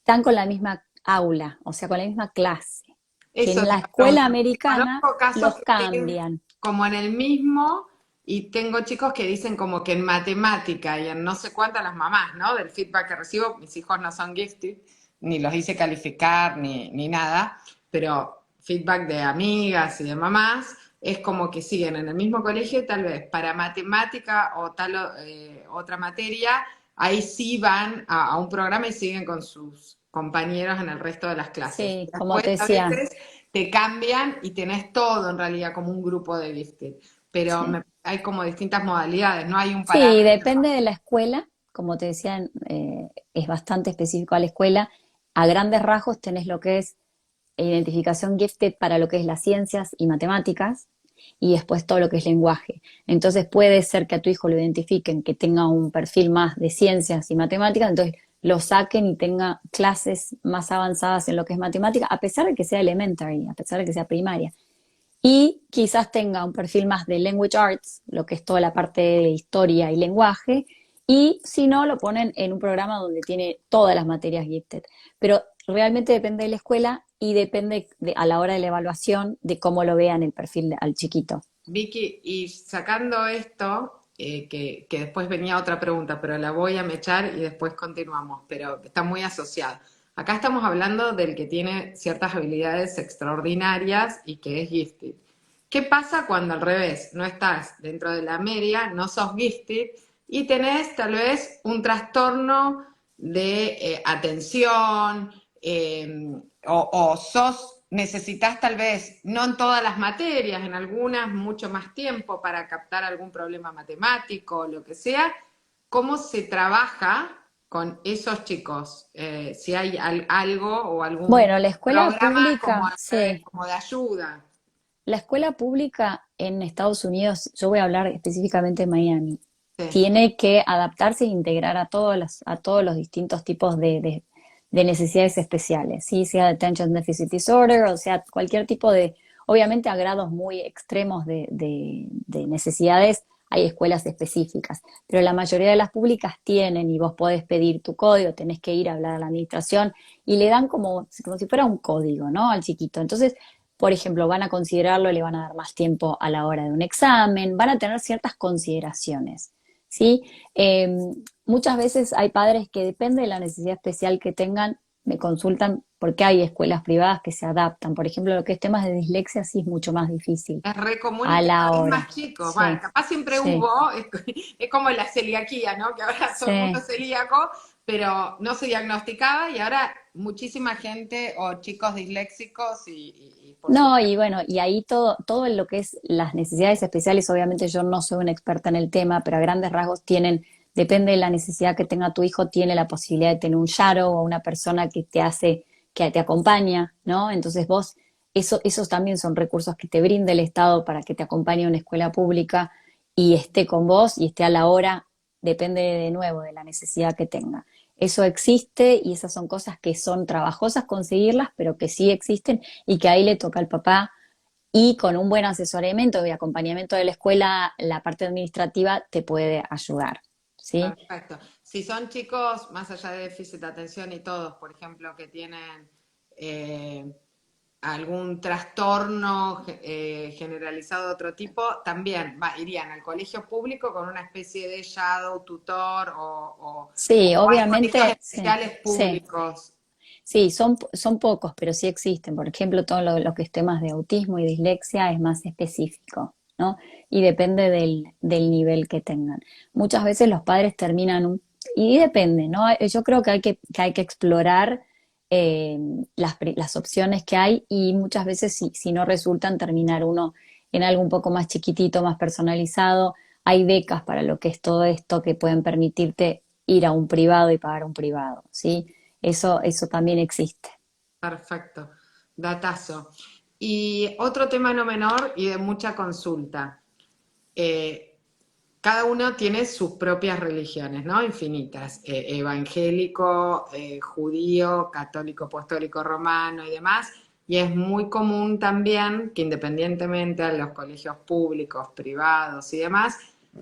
están con la misma aula, o sea, con la misma clase, que Eso en te la iba a escuela preguntar, porque americana conozco casos los que siguen cambian. como en el mismo y tengo chicos que dicen como que en matemática y en no sé cuántas las mamás, ¿no? Del feedback que recibo, mis hijos no son gifted, ni los hice calificar ni nada, pero feedback de amigas y de mamás es como que siguen en el mismo colegio y tal vez para matemática o tal otra materia, ahí sí van a un programa y siguen con sus compañeros en el resto de las clases. Sí, como Después te a decía, veces te cambian y tenés todo en realidad como un grupo de gifted, pero sí. hay como distintas modalidades, no hay un Sí, parámetro. depende de la escuela, como te decía, es bastante específico a la escuela. A grandes rasgos tenés lo que es identificación gifted para lo que es las ciencias y matemáticas y después todo lo que es lenguaje. Entonces puede ser que a tu hijo lo identifiquen que tenga un perfil más de ciencias y matemáticas, entonces lo saquen y tenga clases más avanzadas en lo que es matemática, a pesar de que sea elementary, a pesar de que sea primaria. Y quizás tenga un perfil más de language arts, lo que es toda la parte de historia y lenguaje, y si no, lo ponen en un programa donde tiene todas las materias gifted. Pero realmente depende de la escuela y depende a la hora de la evaluación de cómo lo vean el perfil al chiquito. Vicky, y sacando esto, que después venía otra pregunta, pero la voy a mechar y después continuamos, pero está muy asociada. Acá estamos hablando del que tiene ciertas habilidades extraordinarias y que es gifted. ¿Qué pasa cuando al revés? No estás dentro de la media, no sos gifted y tenés tal vez un trastorno de atención, o sos, necesitas tal vez, no en todas las materias, en algunas mucho más tiempo para captar algún problema matemático o lo que sea, ¿cómo se trabaja con esos chicos? Si hay algo o algún Bueno, la escuela programa como, pública, sí. como de ayuda. La escuela pública en Estados Unidos, yo voy a hablar específicamente de Miami, Sí. tiene que adaptarse e integrar a todos los distintos tipos de necesidades especiales, ¿sí? Sea Attention Deficit Disorder, o sea, cualquier tipo de, obviamente a grados muy extremos de necesidades, hay escuelas específicas, pero la mayoría de las públicas tienen y vos podés pedir tu código, tenés que ir a hablar a la administración y le dan como si fuera un código, ¿no? Al chiquito. Entonces, por ejemplo, van a considerarlo, le van a dar más tiempo a la hora de un examen, van a tener ciertas consideraciones, ¿sí? Muchas veces hay padres que depende de la necesidad especial que tengan, me consultan porque hay escuelas privadas que se adaptan. Por ejemplo, lo que es temas de dislexia sí es mucho más difícil Es re común y a cada la vez más hora. chicos. Bueno, Sí, capaz siempre sí, hubo, es como la celiaquía, ¿no? Que ahora todo el mundo sí. es celíaco, pero no se diagnosticaba y ahora muchísima gente o chicos disléxicos y por No, supuesto. y bueno, y ahí todo lo que es las necesidades especiales, obviamente yo no soy una experta en el tema, pero a grandes rasgos tienen, depende de la necesidad que tenga tu hijo, tiene la posibilidad de tener un Yaro o una persona que te hace, que te acompaña, ¿no? Entonces vos, esos también son recursos que te brinda el Estado para que te acompañe a una escuela pública y esté con vos y esté a la hora, depende de nuevo de la necesidad que tenga. Eso existe y esas son cosas que son trabajosas conseguirlas, pero que sí existen y que ahí le toca al papá y con un buen asesoramiento y acompañamiento de la escuela, la parte administrativa te puede ayudar, ¿sí? Perfecto. Si son chicos, más allá de déficit de atención y todos, por ejemplo, que tienen eh, algún trastorno generalizado de otro tipo, también irían al colegio público con una especie de shadow, tutor Sí, o hay colegios obviamente, sí, especiales sí. públicos. Sí, son pocos, pero sí existen. Por ejemplo, todo lo que es temas de autismo y dislexia es más específico, ¿no? Y depende del nivel que tengan. Muchas veces los padres terminan, y depende, ¿no? Yo creo que hay que explorar eh, las opciones que hay y muchas veces si no resultan, terminar uno en algo un poco más chiquitito, más personalizado. Hay becas para lo que es todo esto que pueden permitirte ir a un privado y pagar un privado, ¿sí? Eso también existe. Perfecto. Datazo. Y otro tema no menor y de mucha consulta. Eh, Cada uno tiene sus propias religiones, ¿no? Infinitas. Evangélico, judío, católico, apostólico, romano y demás. Y es muy común también que independientemente a los colegios públicos, privados y demás,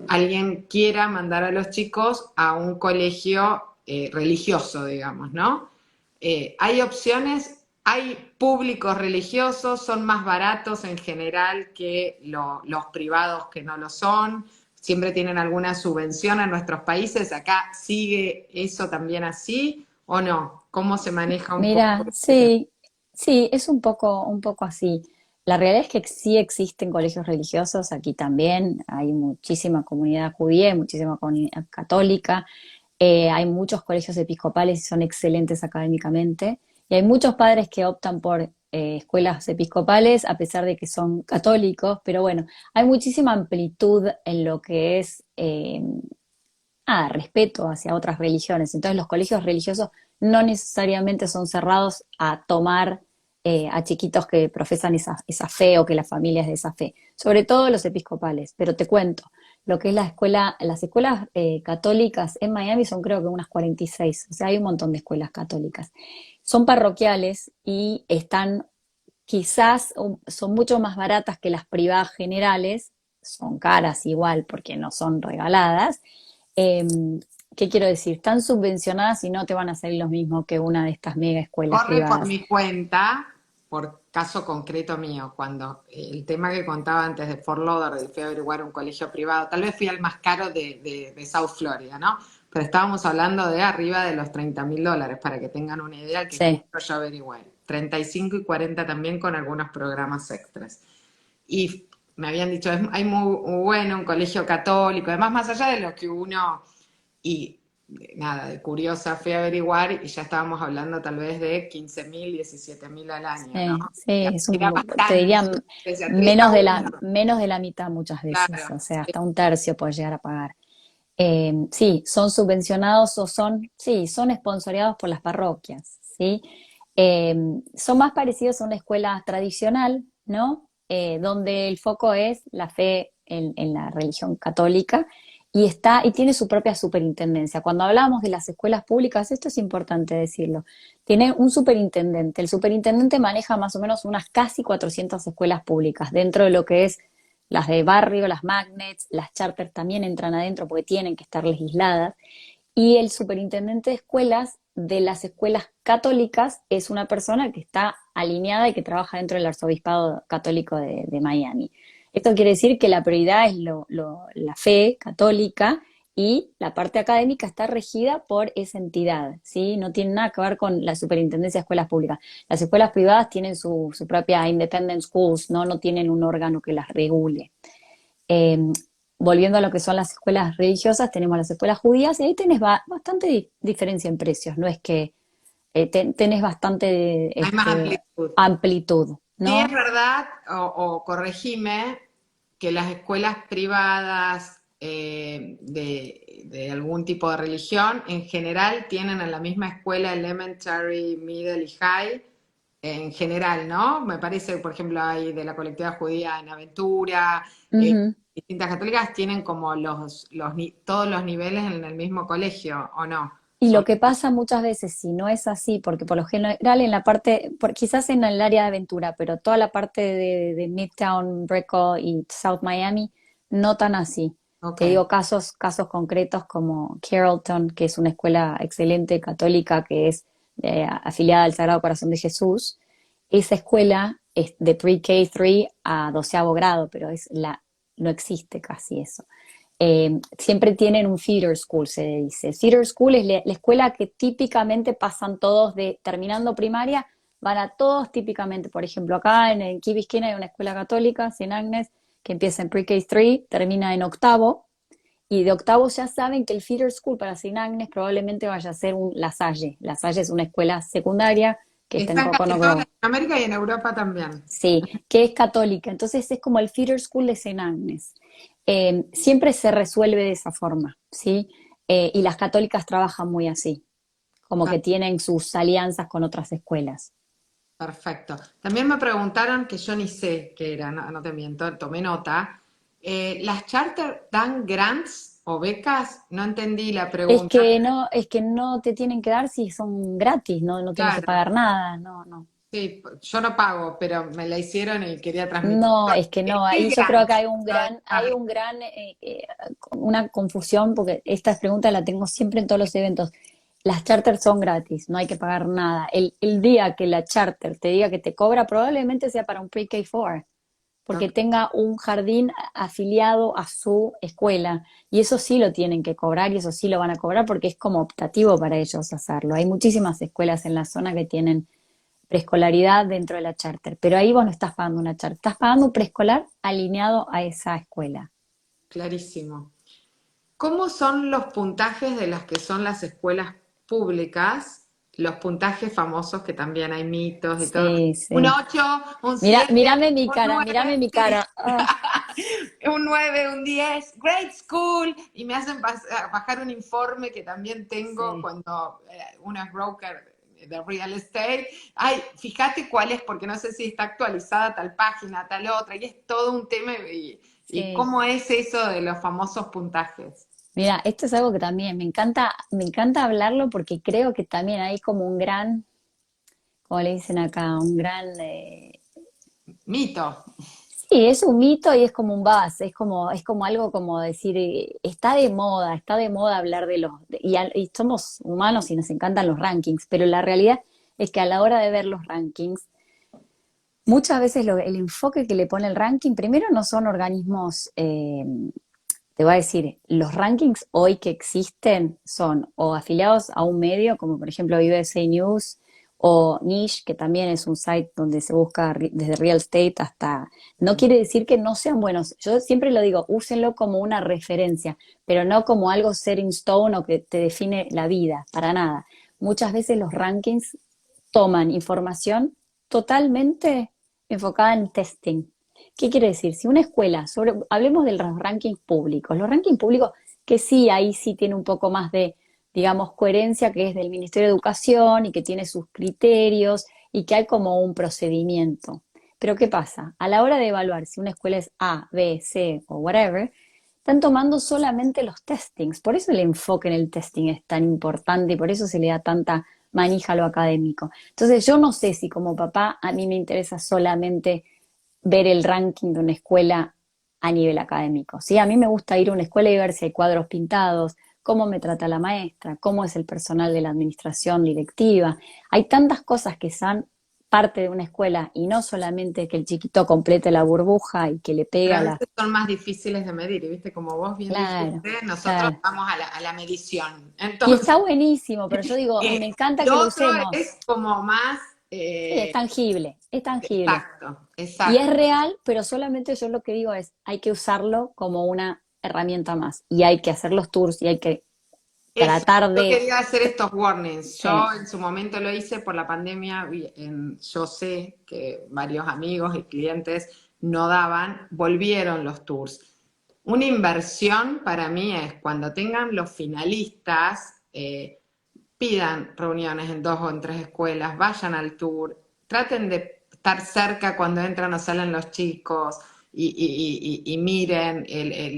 alguien quiera mandar a los chicos a un colegio religioso, digamos, ¿no? Hay opciones, hay públicos religiosos, son más baratos en general que los privados que no lo son, siempre tienen alguna subvención en nuestros países. ¿Acá sigue eso también así o no? ¿Cómo se maneja un poco Mira, ese tema? sí, sí, es un poco así. La realidad es que sí existen colegios religiosos, aquí también hay muchísima comunidad judía, hay muchísima comunidad católica, hay muchos colegios episcopales y son excelentes académicamente, y hay muchos padres que optan por escuelas episcopales a pesar de que son católicos, pero bueno, hay muchísima amplitud en lo que es respeto hacia otras religiones. Entonces los colegios religiosos no necesariamente son cerrados a tomar a chiquitos que profesan esa fe o que la familia es de esa fe, sobre todo los episcopales. Pero te cuento, lo que es las escuelas católicas en Miami son creo que unas 46, o sea, hay un montón de escuelas católicas. Son parroquiales y están quizás son mucho más baratas que las privadas generales, son caras igual porque no son regaladas, eh, ¿qué quiero decir? Están subvencionadas y no te van a salir lo mismo que una de estas mega escuelas Corre por privadas. mi cuenta, por caso concreto mío, cuando el tema que contaba antes de Fort Lauderdale, fui a averiguar un colegio privado, tal vez fui al más caro de South Florida, ¿no? Pero estábamos hablando de arriba de los $30.000, para que tengan una idea, que Sí, justo yo averigué. 35 y 40 también con algunos programas extras. Y me habían dicho, hay muy bueno un colegio católico, además más allá de lo que uno, y nada, de curiosa fui a averiguar y ya estábamos hablando tal vez de 15.000, 17.000 al año, ¿no? sí, es Era te bastante, diría decía, esta uno, menos de la mitad muchas veces, claro, o sea, hasta un tercio puedes llegar a pagar. Sí, son subvencionados o sí, son esponsoreados por las parroquias, ¿sí? Eh, Son más parecidos a una escuela tradicional, ¿no? Donde el foco es la fe en la religión católica y tiene su propia superintendencia. Cuando hablamos de las escuelas públicas, esto es importante decirlo, tiene un superintendente. El superintendente maneja más o menos unas casi 400 escuelas públicas dentro de lo que es las de barrio, las magnets, las charters también entran adentro porque tienen que estar legisladas. Y el superintendente de escuelas de las escuelas católicas es una persona que está alineada y que trabaja dentro del arzobispado católico de Miami. Esto quiere decir que la prioridad es la fe católica y la parte académica está regida por esa entidad, ¿sí? No tiene nada que ver con la Superintendencia de Escuelas Públicas. Las escuelas privadas tienen su propia independent schools, ¿no? No tienen un órgano que las regule. Eh, Volviendo a lo que son las escuelas religiosas, tenemos las escuelas judías y ahí tenés bastante diferencia en precios, no es que tenés bastante Hay más amplitud. amplitud, Sí, es ¿no? verdad, o corregime, que las escuelas privadas de algún tipo de religión en general tienen en la misma escuela elementary, middle y high, en general, ¿no? Me parece, por ejemplo, hay de la colectividad judía en Aventura, Ujú. distintas católicas tienen como todos los niveles en el mismo colegio, ¿o no? Y Son, lo que pasa muchas veces, si no es así, porque por lo general en la parte, quizás en el área de aventura, pero toda la parte de Midtown, Brickell y South Miami, no tan así. ok. Te digo casos concretos como Carrollton, que es una escuela excelente católica que es afiliada al Sagrado Corazón de Jesús. Esa escuela es de pre-K3 a 12º grado, pero no existe casi eso. Siempre tienen un feeder school, se dice. El feeder school es la escuela que típicamente pasan todos terminando primaria, van a todos típicamente, por ejemplo, acá en Key Biscayne hay una escuela católica, St. Agnes, que empieza en pre-K3, termina en octavo, y de octavo ya saben que el feeder school para St. Agnes probablemente vaya a ser un La Salle. La Salle es una escuela secundaria que está en Están casi todas en Coconut. América y en Europa también. Sí, que es católica, entonces es como el feeder school de St. Agnes. Siempre se resuelve de esa forma, ¿sí? Y las católicas trabajan muy así, como que tienen sus alianzas con otras escuelas. Perfecto. También me preguntaron, que yo ni sé qué era, no, no te miento, tomé nota. ¿Las charter dan grants o becas? No entendí la pregunta. Es que no te tienen que dar si son gratis, no, no tienes que Claro, pagar nada, no, no. sí, yo no pago, pero me la hicieron y quería transmitir. No, es que no, ¿Qué ahí yo creo que grants? una confusión, porque estas preguntas las tengo siempre en todos los eventos. Las charters son gratis, no hay que pagar nada. El día que la charter te diga que te cobra, probablemente sea para un pre-K4, porque Ok, tenga un jardín afiliado a su escuela. Y eso sí lo tienen que cobrar y eso sí lo van a cobrar porque es como optativo para ellos hacerlo. Hay muchísimas escuelas en la zona que tienen preescolaridad dentro de la charter, pero ahí vos no estás pagando una charter, estás pagando un preescolar alineado a esa escuela. clarísimo. ¿Cómo son los puntajes de las que son las escuelas públicas? Los puntajes famosos que también hay mitos y todo. Sí, Un sí. 8, un 7, un Mírame 9, mi sí. cara. Ah, Un 9, un 10, great school, y me hacen bajar un informe que también tengo sí. cuando uno es broker de real estate. Ay, fíjate cuál es, porque no sé si está actualizada tal página, tal otra, y es todo un tema, y Sí. cómo es eso de los famosos puntajes. Mira, esto es algo que también me encanta hablarlo porque creo que también hay como un gran, como le dicen acá, un gran, Mito. sí, es un mito y es como un buzz, es como algo como decir, está de moda hablar y somos humanos y nos encantan los rankings, pero la realidad es que a la hora de ver los rankings, muchas veces el enfoque que le pone el ranking, primero no son organismos, te voy a decir, los rankings hoy que existen son o afiliados a un medio, como por ejemplo USA News, o Niche, que también es un site donde se busca desde real estate hasta... No quiere decir que no sean buenos. Yo siempre lo digo, úsenlo como una referencia, pero no como algo set in stone o que te define la vida, para nada. Muchas veces los rankings toman información totalmente enfocada en testing. ¿Qué quiere decir? Si una escuela, hablemos de los los rankings públicos que sí, ahí sí tiene un poco más de, digamos, coherencia, que es del Ministerio de Educación y que tiene sus criterios y que hay como un procedimiento. Pero ¿qué pasa? A la hora de evaluar si una escuela es A, B, C o whatever, están tomando solamente los testings. Por eso el enfoque en el testing es tan importante y por eso se le da tanta manija a lo académico. Entonces yo no sé si como papá a mí me interesa solamente ver el ranking de una escuela a nivel académico. ¿Sí? A mí me gusta ir a una escuela y ver si hay cuadros pintados, cómo me trata la maestra, cómo es el personal de la administración directiva. Hay tantas cosas que son parte de una escuela y no solamente que el chiquito complete la burbuja y que le Pero a pega la... veces son más difíciles de medir, y viste, como vos bien Claro, dijiste, nosotros claro. vamos a la medición. Y Entonces, está buenísimo, pero yo digo, y me encanta lo que lo otro usemos. es como más, Sí, es tangible, es tangible. exacto, Y es exacto. real, pero solamente yo lo que digo es, hay que usarlo como una herramienta más. Y hay que hacer los tours y hay que Eso, tratar yo de... quería hacer estos warnings. Yo Sí. en su momento lo hice por la pandemia. Yo sé que varios amigos y clientes no daban, volvieron los tours. Una inversión para mí es cuando tengan los finalistas, pidan reuniones en 2 o en 3 escuelas, vayan al tour, traten de estar cerca cuando entran o salen los chicos y miren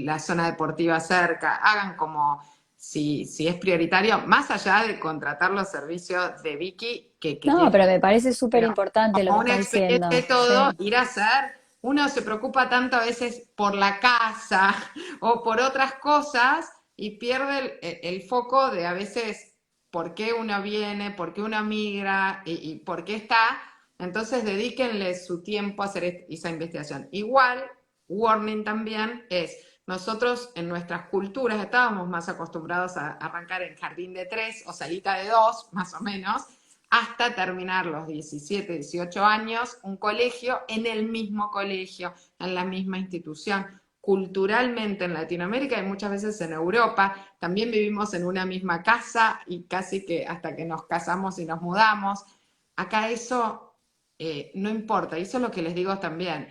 la zona deportiva cerca, hagan como si es prioritario, más allá de contratar los servicios de Vicky, que No, tiene, pero me parece súper pero importante lo como que una estás experiencia diciendo. y todo, Sí. ir a hacer, uno se preocupa tanto a veces por la casa o por otras cosas y pierde el foco de a veces por qué uno viene, por qué uno migra y por qué está. Entonces dedíquenle su tiempo a hacer esa investigación. Igual, warning también es, nosotros en nuestras culturas estábamos más acostumbrados a arrancar en jardín de 3 o salita de 2, más o menos, hasta terminar los 17, 18 años, un colegio en el mismo colegio, en la misma institución. Culturalmente en Latinoamérica y muchas veces en Europa, también vivimos en una misma casa y casi que hasta que nos casamos y nos mudamos. Acá eso no importa, y eso es lo que les digo también.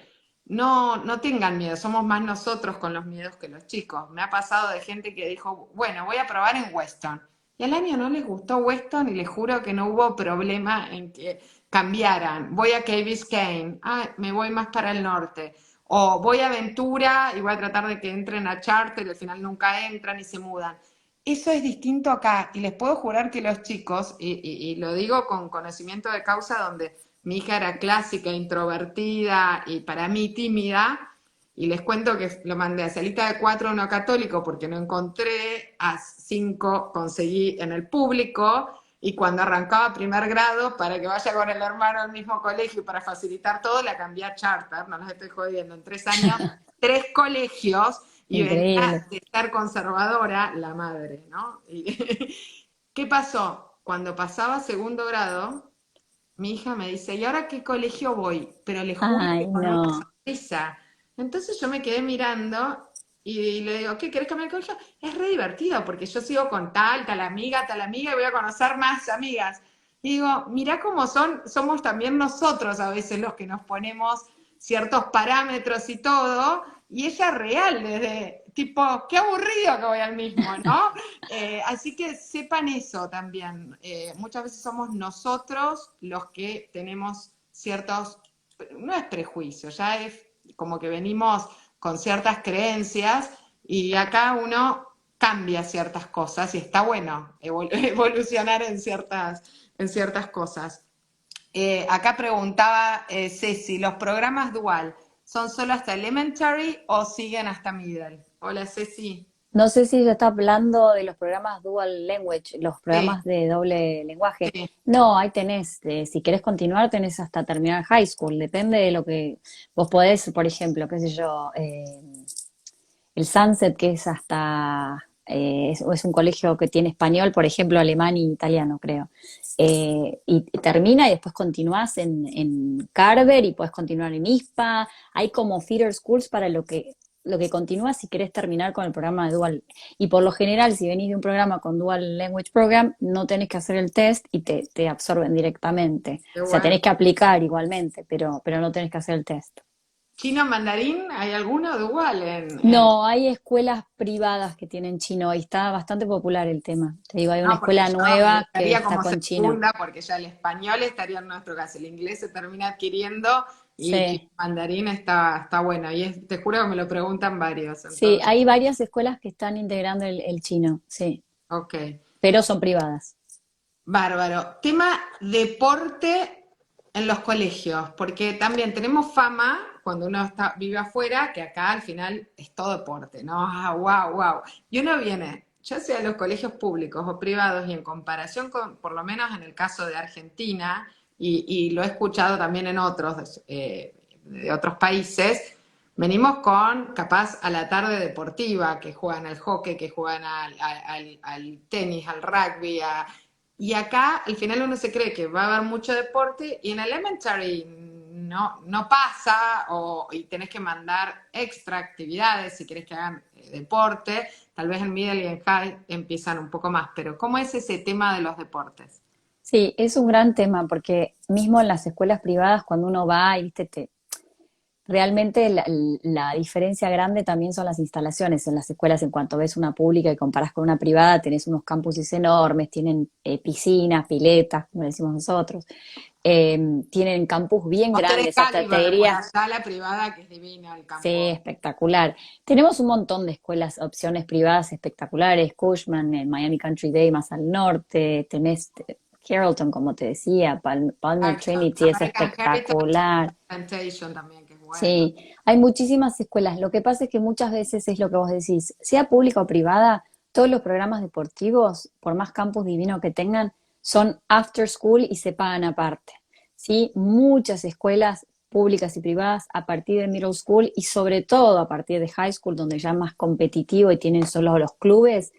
No, no tengan miedo, somos más nosotros con los miedos que los chicos. Me ha pasado de gente que dijo, bueno, voy a probar en Weston. Y al año no les gustó Weston y les juro que no hubo problema en que cambiaran. Voy a Key Biscayne, me voy más para el norte. O voy a Ventura y voy a tratar de que entren a Charter y al final nunca entran y se mudan. Eso es distinto acá y les puedo jurar que los chicos, y lo digo con conocimiento de causa, donde mi hija era clásica, introvertida y para mí tímida, y les cuento que lo mandé a salita de 4 no católico porque no encontré, a 5 conseguí en el público, y cuando arrancaba primer grado, para que vaya con el hermano al mismo colegio y para facilitar todo, la cambié a charter, no los estoy jodiendo, en 3 años, 3 colegios, y venía Increíble. de estar conservadora la madre, ¿no? Y, ¿qué pasó? Cuando pasaba segundo grado, mi hija me dice, ¿y ahora qué colegio voy? Pero le juro Ay, que con una no. sonrisa. Entonces yo me quedé mirando y le digo, ¿qué querés cambiar de colegio? Es re divertido porque yo sigo con tal amiga y voy a conocer más amigas. Y digo, mirá cómo somos también nosotros a veces los que nos ponemos ciertos parámetros y todo, y ella real, desde tipo, qué aburrido que voy al mismo, ¿no? Así que sepan eso también. Muchas veces somos nosotros los que tenemos ciertos, no es prejuicio, ya es como que venimos con ciertas creencias y acá uno cambia ciertas cosas y está bueno evolucionar en ciertas cosas. Acá preguntaba Ceci, ¿los programas dual son solo hasta elementary o siguen hasta middle? Hola Ceci. No sé si ella está hablando de los programas Dual Language, los Sí, programas de doble lenguaje. sí. No, ahí tenés, si querés continuar, tenés hasta terminar high school. Depende de lo que vos podés, por ejemplo, qué sé yo, el Sunset, que es hasta, es un colegio que tiene español, por ejemplo, alemán y italiano, creo. Y termina y después continúas en Carver y puedes continuar en ISPA. Hay como feeder schools para lo que continúa si querés terminar con el programa de Dual. Y por lo general, si venís de un programa con Dual Language Program, no tenés que hacer el test y te absorben directamente. Qué O sea, bueno. tenés que aplicar igualmente, pero no tenés que hacer el test. ¿Chino mandarín? ¿Hay alguno de igual No, hay escuelas privadas que tienen chino y está bastante popular el tema. Te digo, hay una No, porque escuela yo nueva que estaría está como con chino. segunda, porque ya el español estaría en nuestro caso, el inglés se termina adquiriendo y chino Sí, mandarín está bueno. Y te juro que me lo preguntan varios, sí, entonces, hay varias escuelas que están integrando el chino, sí, ok. pero son privadas. Bárbaro. Tema deporte en los colegios, porque también tenemos fama cuando uno vive afuera, que acá al final es todo deporte, ¿no? Wow, wow. Y uno viene, ya sea de los colegios públicos o privados, y en comparación con, por lo menos en el caso de Argentina, y lo he escuchado también en otros, de otros países, venimos con capaz a la tarde deportiva, que juegan al hockey, que juegan al tenis, al rugby, y acá al final uno se cree que va a haber mucho deporte y en elementary no pasa y tenés que mandar extra actividades si querés que hagan deporte, tal vez en middle y en high empiezan un poco más, pero ¿cómo es ese tema de los deportes? Sí, es un gran tema porque mismo en las escuelas privadas cuando uno va y viste, realmente la diferencia grande también son las instalaciones en las escuelas. En cuanto ves una pública y comparás con una privada, tenés unos campuses enormes, tienen piscinas, piletas, como decimos nosotros, tienen campus bien Vos tenés grandes, hasta te Caliber por diría, allá, la privada, que es divina el sí, campo. espectacular. Tenemos un montón de escuelas, opciones privadas espectaculares, Cushman, el Miami Country Day más al norte, tenés Carrollton, como te decía, Palmer Exacto. Trinity es American Heritage espectacular. Plantation también, que es bueno. Sí, hay muchísimas escuelas. Lo que pasa es que muchas veces es lo que vos decís, sea pública o privada, todos los programas deportivos, por más campus divino que tengan, son after school y se pagan aparte. ¿Sí? Muchas escuelas públicas y privadas a partir de middle school y sobre todo a partir de high school, donde ya es más competitivo y tienen solo los clubes,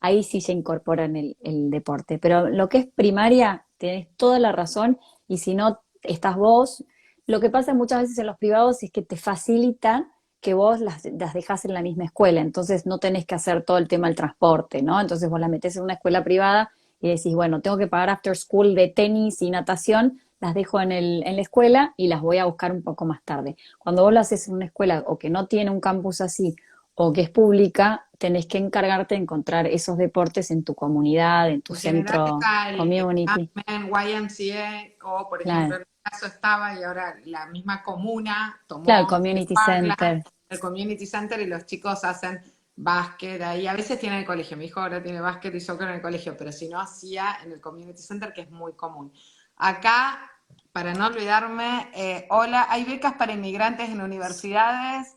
ahí sí se incorporan el deporte. Pero lo que es primaria, tenés toda la razón y si no estás vos, lo que pasa muchas veces en los privados es que te facilitan que vos las dejás en la misma escuela, entonces no tenés que hacer todo el tema del transporte, ¿no? Entonces vos las metés en una escuela privada y decís, bueno, tengo que pagar after school de tenis y natación, las dejo en la escuela y las voy a buscar un poco más tarde. Cuando vos lo haces en una escuela o que no tiene un campus así o que es pública, tenés que encargarte de encontrar esos deportes en tu comunidad, en tu En general centro está el community. Amen, YMCA, o por ejemplo, Claro, en mi caso estaba y ahora la misma comuna claro, tomó community Parkland, center. el Community Center, y los chicos hacen básquet ahí. A veces tienen el colegio, mi hijo ahora tiene básquet y soccer en el colegio, pero si no hacía en el Community Center, que es muy común. Acá, para no olvidarme, hola, hay becas para inmigrantes en universidades.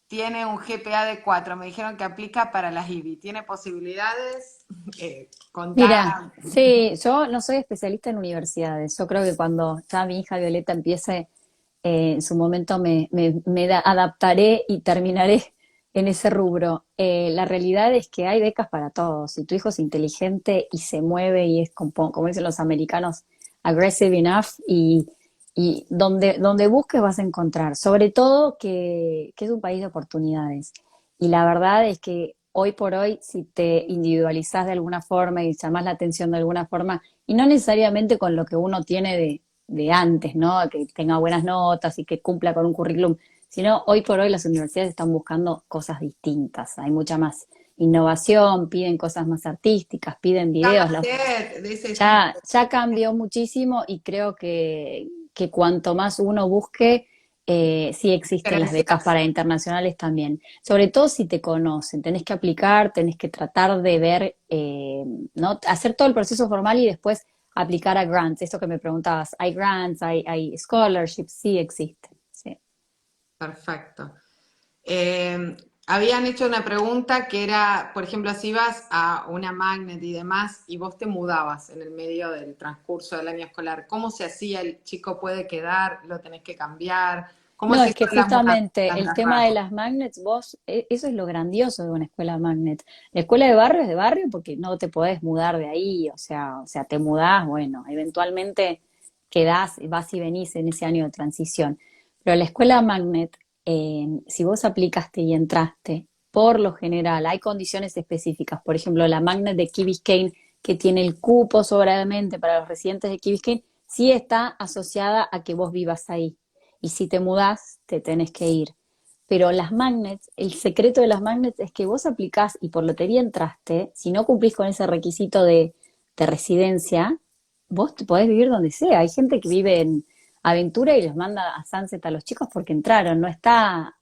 Tiene un GPA de 4. Me dijeron que aplica para las IBI. ¿Tiene posibilidades? Mira, Contá. sí, yo no soy especialista en universidades. Yo creo que cuando ya mi hija Violeta empiece, en su momento adaptaré y terminaré en ese rubro. La realidad es que hay becas para todos. Si tu hijo es inteligente y se mueve y es, como dicen los americanos, aggressive enough y donde busques vas a encontrar. Sobre todo que es un país de oportunidades. Y la verdad es que hoy por hoy, si te individualizás de alguna forma y llamás la atención de alguna forma, y no necesariamente con lo que uno tiene de antes, ¿no? Que tenga buenas notas y que cumpla con un currículum, sino hoy por hoy las universidades están buscando cosas distintas. Hay mucha más innovación, piden cosas más artísticas, piden videos. Tablet, de ese tipo. Ya cambió muchísimo y creo que cuanto más uno busque, sí existen las becas Diferenciarse. para internacionales también. Sobre todo si te conocen, tenés que aplicar, tenés que tratar de ver, ¿no? Hacer todo el proceso formal y después aplicar a grants. Esto que me preguntabas, ¿hay grants, hay scholarships? Sí existen. Sí. Perfecto. Habían hecho una pregunta que era, por ejemplo, si ibas a una magnet y demás y vos te mudabas en el medio del transcurso del año escolar, ¿cómo se hacía? ¿El chico puede quedar? ¿Lo tenés que cambiar? ¿Cómo No, es es esto que de las mudanzas justamente tan el tema de rápido? las magnets, eso es lo grandioso de una escuela magnet. La escuela de barrio es de barrio porque no te podés mudar de ahí, o sea, te mudás, bueno, eventualmente quedás, vas y venís en ese año de transición. Pero la escuela magnet, si vos aplicaste y entraste, por lo general hay condiciones específicas. Por ejemplo, la magnet de Key Biscayne, que tiene el cupo sobradamente para los residentes de Key Biscayne, sí está asociada a que vos vivas ahí y si te mudás, te tenés que ir. Pero las magnets, el secreto de las magnets es que vos aplicás y por lotería entraste, si no cumplís con ese requisito de residencia, vos te podés vivir donde sea. Hay gente que vive en Aventura y les manda a Sunset a los chicos porque entraron, no está,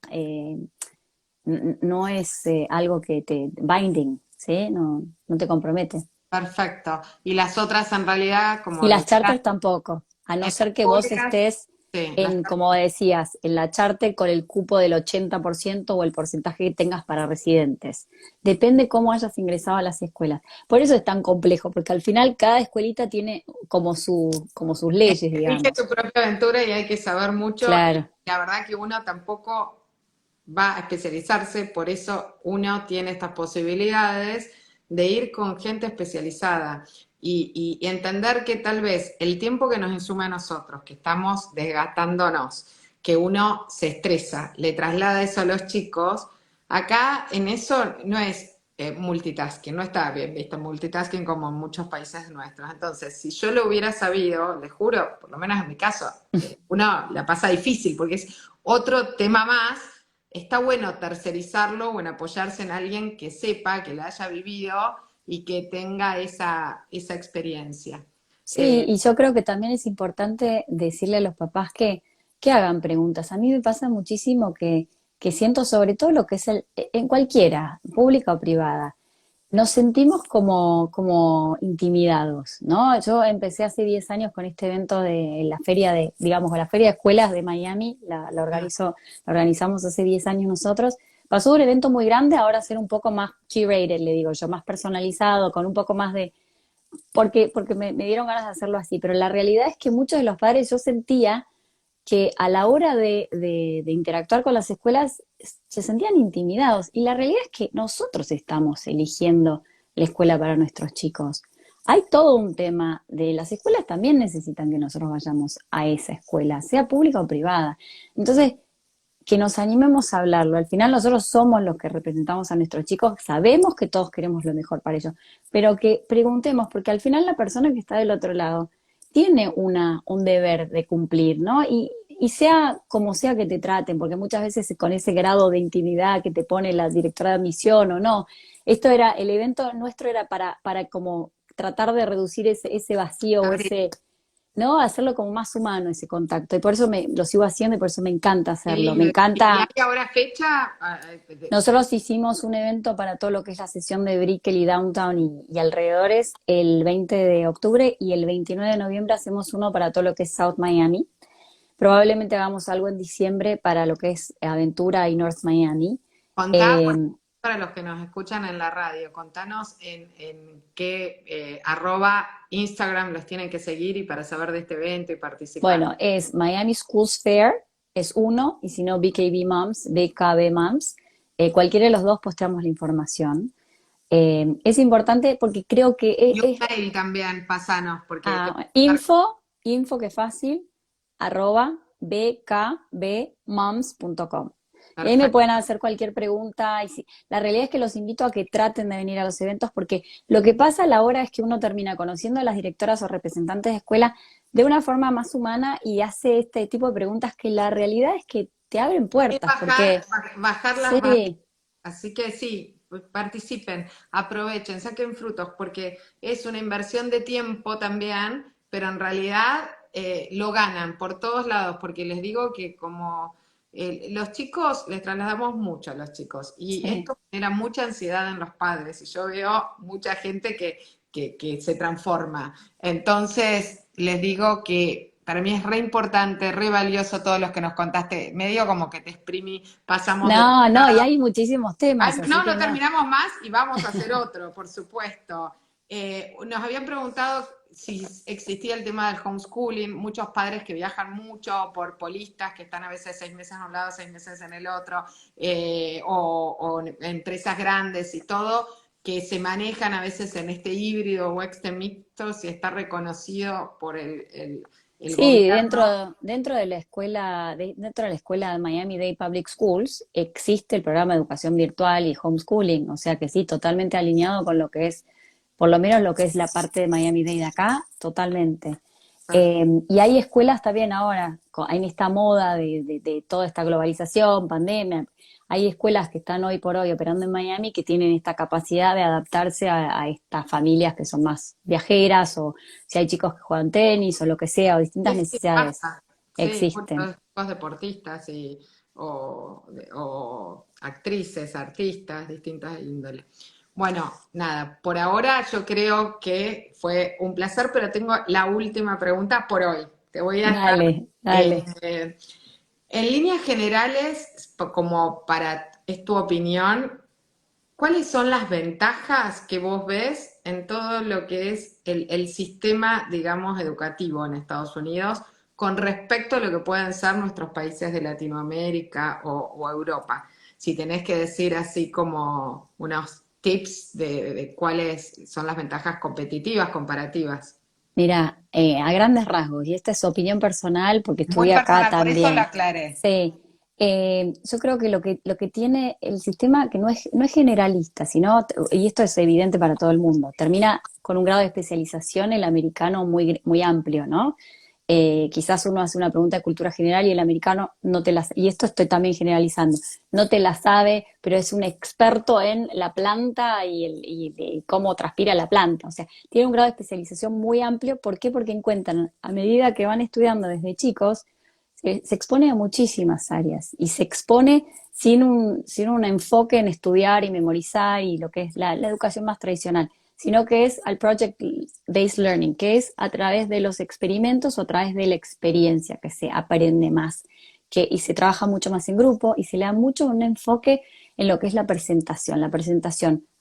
no es algo que te binding, ¿sí? No te compromete. Perfecto. Y las otras en realidad, Y como las decías, charters tampoco, a no en las ser que vos públicas, estés Sí, en, como decías, en la charter con el cupo del 80% o el porcentaje que tengas para residentes. Depende cómo hayas ingresado a las escuelas. Por eso es tan complejo, porque al final cada escuelita tiene como sus leyes, elige digamos. tu propia aventura y hay que saber mucho. Y Claro. la verdad que uno tampoco va a especializarse, por eso uno tiene estas posibilidades de ir con gente especializada y entender que tal vez el tiempo que nos insume a nosotros, que estamos desgastándonos, que uno se estresa, le traslada eso a los chicos, acá en eso no es multitasking, no está bien visto multitasking como en muchos países nuestros. Entonces, si yo lo hubiera sabido, les juro, por lo menos en mi caso, uno la pasa difícil porque es otro tema más. Está bueno tercerizarlo, bueno, apoyarse en alguien que sepa, que la haya vivido y que tenga esa experiencia. Sí, y yo creo que también es importante decirle a los papás que hagan preguntas. A mí me pasa muchísimo que siento sobre todo lo que es en cualquiera, pública o privada, nos sentimos como intimidados, ¿no? Yo empecé hace 10 años con este evento de la feria digamos, la feria de escuelas de Miami, la organizamos hace 10 años nosotros. Pasó de un evento muy grande a ahora ser un poco más curated, le digo yo, más personalizado, con un poco más de porque me dieron ganas de hacerlo así, pero la realidad es que muchos de los padres yo sentía que a la hora de interactuar con las escuelas se sentían intimidados y la realidad es que nosotros estamos eligiendo la escuela para nuestros chicos. Hay todo un tema de las escuelas también necesitan que nosotros vayamos a esa escuela, sea pública o privada. Entonces, que nos animemos a hablarlo. Al final nosotros somos los que representamos a nuestros chicos, sabemos que todos queremos lo mejor para ellos, pero que preguntemos, porque al final la persona que está del otro lado tiene un deber de cumplir, ¿no? Y sea como sea que te traten, porque muchas veces con ese grado de intimidad que te pone la directora de admisión o no, el evento nuestro era para como tratar de reducir ese vacío o Abrir. ese, ¿no? Hacerlo como más humano ese contacto. Y por eso lo sigo haciendo y por eso me encanta Qué hacerlo. Me lindo. ¿Y hay encanta. ahora fecha? Nosotros hicimos un evento para todo lo que es la sesión de Brickell y Downtown y alrededores el 20 de octubre y el 29 de noviembre hacemos uno para todo lo que es South Miami. Probablemente hagamos algo en diciembre para lo que es Aventura y North Miami. Contá, Eh, para los que nos escuchan en la radio, contanos en qué Instagram los tienen que seguir y para saber de este evento y participar. bueno, es Miami Schools Fair, es uno, y si no, BKB Moms, BKB Moms. Cualquiera de los dos posteamos la información. Es importante porque creo que Y un mail también, pasanos, porque te info que fácil, arroba bkbmoms.com. Y ahí me perfecto. pueden hacer cualquier pregunta. La realidad es que los invito a que traten de venir a los eventos porque lo que pasa a la hora es que uno termina conociendo a las directoras o representantes de escuela de una forma más humana y hace este tipo de preguntas que la realidad es que te abren Es puertas porque bajar las barreras. sí, Así que sí, participen, aprovechen, saquen frutos, porque es una inversión de tiempo también, pero en realidad lo ganan por todos lados, porque les digo que como los chicos, les trasladamos mucho a los chicos, y sí. esto genera mucha ansiedad en los padres, y yo veo mucha gente que se transforma. Entonces, les digo que para mí es re importante, re valioso todos los que nos contaste, medio como que te exprimí, pasamos de... No, no, y hay muchísimos Ay, temas, así no, que no no. terminamos más y vamos a hacer otro, por supuesto. Nos habían preguntado si existía el tema del homeschooling, muchos padres que viajan mucho por polistas, que están a veces 6 meses en un lado, 6 meses en el otro, o empresas grandes y todo, que se manejan a veces en este híbrido o este mixto, si está reconocido por el Sí, gobierno. dentro de la dentro de la escuela de Miami-Dade Public Schools existe el programa de educación virtual y homeschooling, o sea que sí, totalmente alineado con lo que es, por lo menos lo que es la parte de Miami-Dade acá, totalmente. Y hay escuelas también ahora, en esta moda de toda esta globalización, pandemia, hay escuelas que están hoy por hoy operando en Miami que tienen esta capacidad de adaptarse a estas familias que son más viajeras o si hay chicos que juegan tenis o lo que sea, o distintas Sí, sí, necesidades pasa. Sí, existen. muchos chicos deportistas o actrices, artistas, distintas índoles. Bueno, nada, por ahora yo creo que fue un placer, pero tengo la última pregunta por hoy. Te voy a estar... Dale, dale. eh, en líneas generales, como para, es tu opinión, ¿cuáles son las ventajas que vos ves en todo lo que es el sistema, digamos, educativo en Estados Unidos con respecto a lo que pueden ser nuestros países de Latinoamérica o Europa? Si tenés que decir así como unos tips de cuáles son las ventajas competitivas, comparativas. Mira, a grandes rasgos, y esta es opinión personal porque Muy estudié acá personal, por eso lo también. aclaré. Sí, yo creo que lo que tiene el sistema, que no es generalista, sino, y esto es evidente para todo el mundo, termina con un grado de especialización el americano muy, muy amplio, ¿no? Quizás uno hace una pregunta de cultura general y el americano no te la, y esto estoy también generalizando, no te la sabe, pero es un experto en la planta y cómo transpira la planta. O sea, tiene un grado de especialización muy amplio. ¿Por qué? Porque encuentran, a medida que van estudiando desde chicos, se expone a muchísimas áreas y se expone sin un enfoque en estudiar y memorizar y lo que es la educación más tradicional, sino que es al project-based learning, que es a través de los experimentos o a través de la experiencia que se aprende más, y se trabaja mucho más en grupo y se le da mucho un enfoque en lo que es la presentación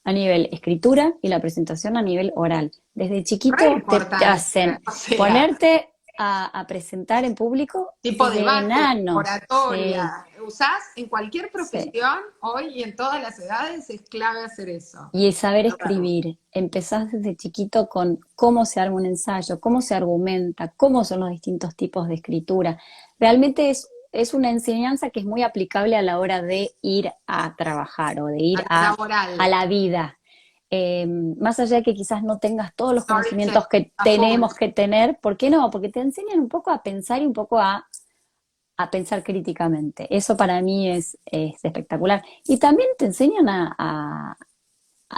a nivel escritura y la presentación a nivel oral. Desde Re chiquito te importante, hacen o sea, ponerte a presentar en público tipo desde debate, enanos. Sí, oratoria, usás en cualquier sí. profesión hoy y en todas las edades es clave hacer eso. Y el saber escribir, empezás desde chiquito con cómo se arma un ensayo, cómo se argumenta, cómo son los distintos tipos de escritura. Realmente es una enseñanza que es muy aplicable a la hora de ir a trabajar o de A ir lo a laboral, la vida. Más allá de que quizás no tengas todos los storytelling conocimientos que a full. tenemos que tener, ¿por qué no? Porque te enseñan un poco a pensar y un poco a pensar críticamente. Eso para mí es espectacular. Y también te enseñan a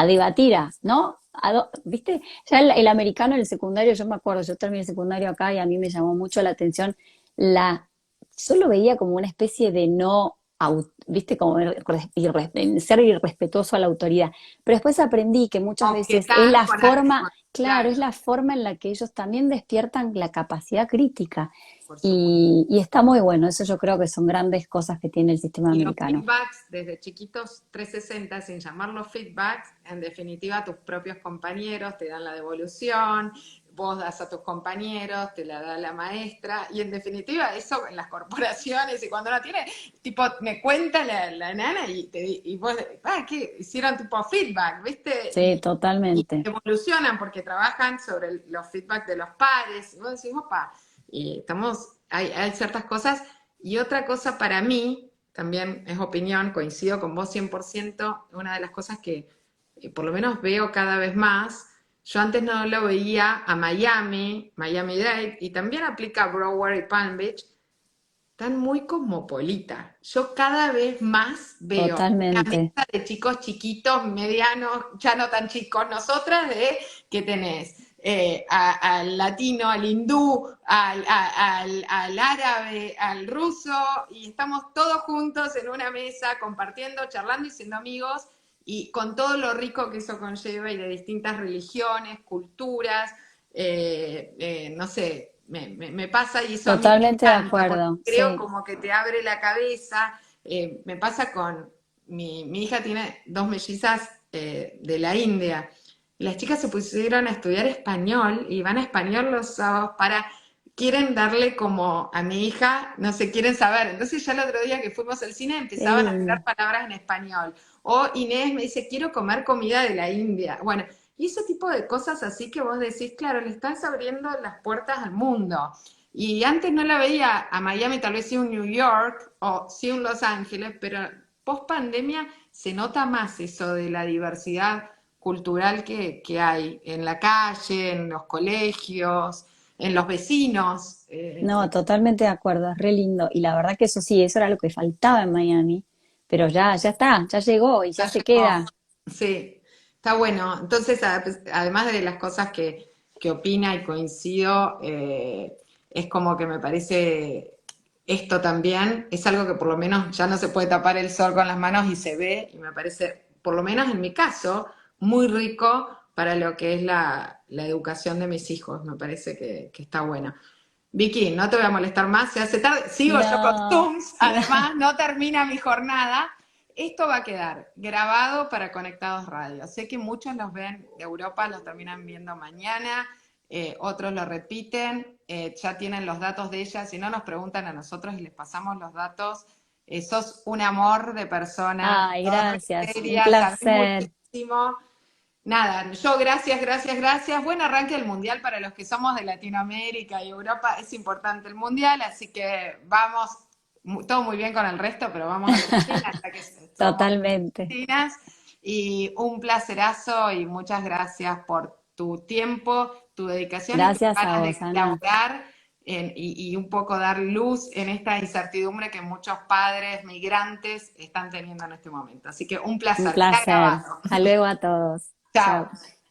debatir, ¿no? ¿Viste? Ya el americano en el secundario, yo me acuerdo, yo terminé el secundario acá y a mí me llamó mucho la atención la, yo lo veía como una especie de no, ¿viste? Como ser irrespetuoso a la autoridad. Pero después aprendí que muchas veces es Objetar la con forma, claro, es claro, la forma en la que ellos también despiertan la capacidad crítica. por supuesto. Y está muy bueno, eso yo creo que son grandes cosas que tiene el sistema Y los americano. feedbacks desde chiquitos 360 sin llamarlos feedbacks, en definitiva tus propios compañeros te dan la devolución, vos das a tus compañeros, te la da la maestra, y en definitiva eso en las corporaciones, y cuando uno tiene, tipo, me cuenta la nana y vos, ¿qué? Hicieron tipo feedback, ¿viste? Sí, Y totalmente. evolucionan porque trabajan sobre los feedback de los pares, y vos decís, opa, y estamos, hay ciertas cosas, y otra cosa para mí, también es opinión, coincido con vos 100%, una de las cosas que por lo menos veo cada vez más, yo antes no lo veía a Miami, Miami-Dade, y también aplica a Broward y Palm Beach, están muy cosmopolita. Yo cada vez más veo una Totalmente. mesa de chicos chiquitos, medianos, ya no tan chicos, nosotras, de que tenés al latino, al hindú, al árabe, al ruso, y estamos todos juntos en una mesa compartiendo, charlando y siendo amigos, y con todo lo rico que eso conlleva y de distintas religiones, culturas, no sé, me pasa y eso a mí me Totalmente de encanta, porque acuerdo, creo sí. como que te abre la cabeza. Me pasa con mi hija tiene dos mellizas de la India. Y las chicas se pusieron a estudiar español y van a español los sábados quieren darle como a mi hija, no sé, quieren saber. Entonces ya el otro día que fuimos al cine Qué empezaban a tirar lindo. palabras en español. O Inés me dice, quiero comer comida de la India. Bueno, y ese tipo de cosas así que vos decís, claro, le estás abriendo las puertas al mundo. Y antes no la veía a Miami, tal vez sí un New York o sí un Los Ángeles, pero post pandemia se nota más eso de la diversidad cultural que hay en la calle, en los colegios, en los vecinos. No, totalmente de acuerdo, es re lindo. Y la verdad que eso sí, eso era lo que faltaba en Miami. Pero ya está, ya llegó y Ya ya se llegó. queda. Sí, está bueno. Entonces, además de las cosas que opina y coincido, es como que me parece esto también, es algo que por lo menos ya no se puede tapar el sol con las manos y se ve, y me parece, por lo menos en mi caso, muy rico para lo que es la educación de mis hijos. Me parece que está bueno. Vicky, no te voy a molestar más, se hace tarde, sigo yo con No, Zooms, además no termina mi jornada. Esto va a quedar grabado para Conectados Radio. Sé que muchos los ven de Europa, los terminan viendo mañana, otros lo repiten, ya tienen los datos de ella, si no nos preguntan a nosotros y les pasamos los datos. Sos un amor de persona, ay, sos re gracias, un seria, sabés placer. muchísimo. Nada, yo gracias, gracias, gracias. Buen arranque del Mundial para los que somos de Latinoamérica y Europa. Es importante el Mundial, así que vamos, todo muy bien con el resto, pero vamos a Argentina, ya que somos Totalmente. argentinas. Y un placerazo y muchas gracias por tu tiempo, tu dedicación y tus Gracias a ganas de vos, Ana. colaborar y un poco dar luz en esta incertidumbre que muchos padres migrantes están teniendo en este momento. Así que un Un placer. Queda placer. grabado. Hasta luego a todos. Chao. Chao.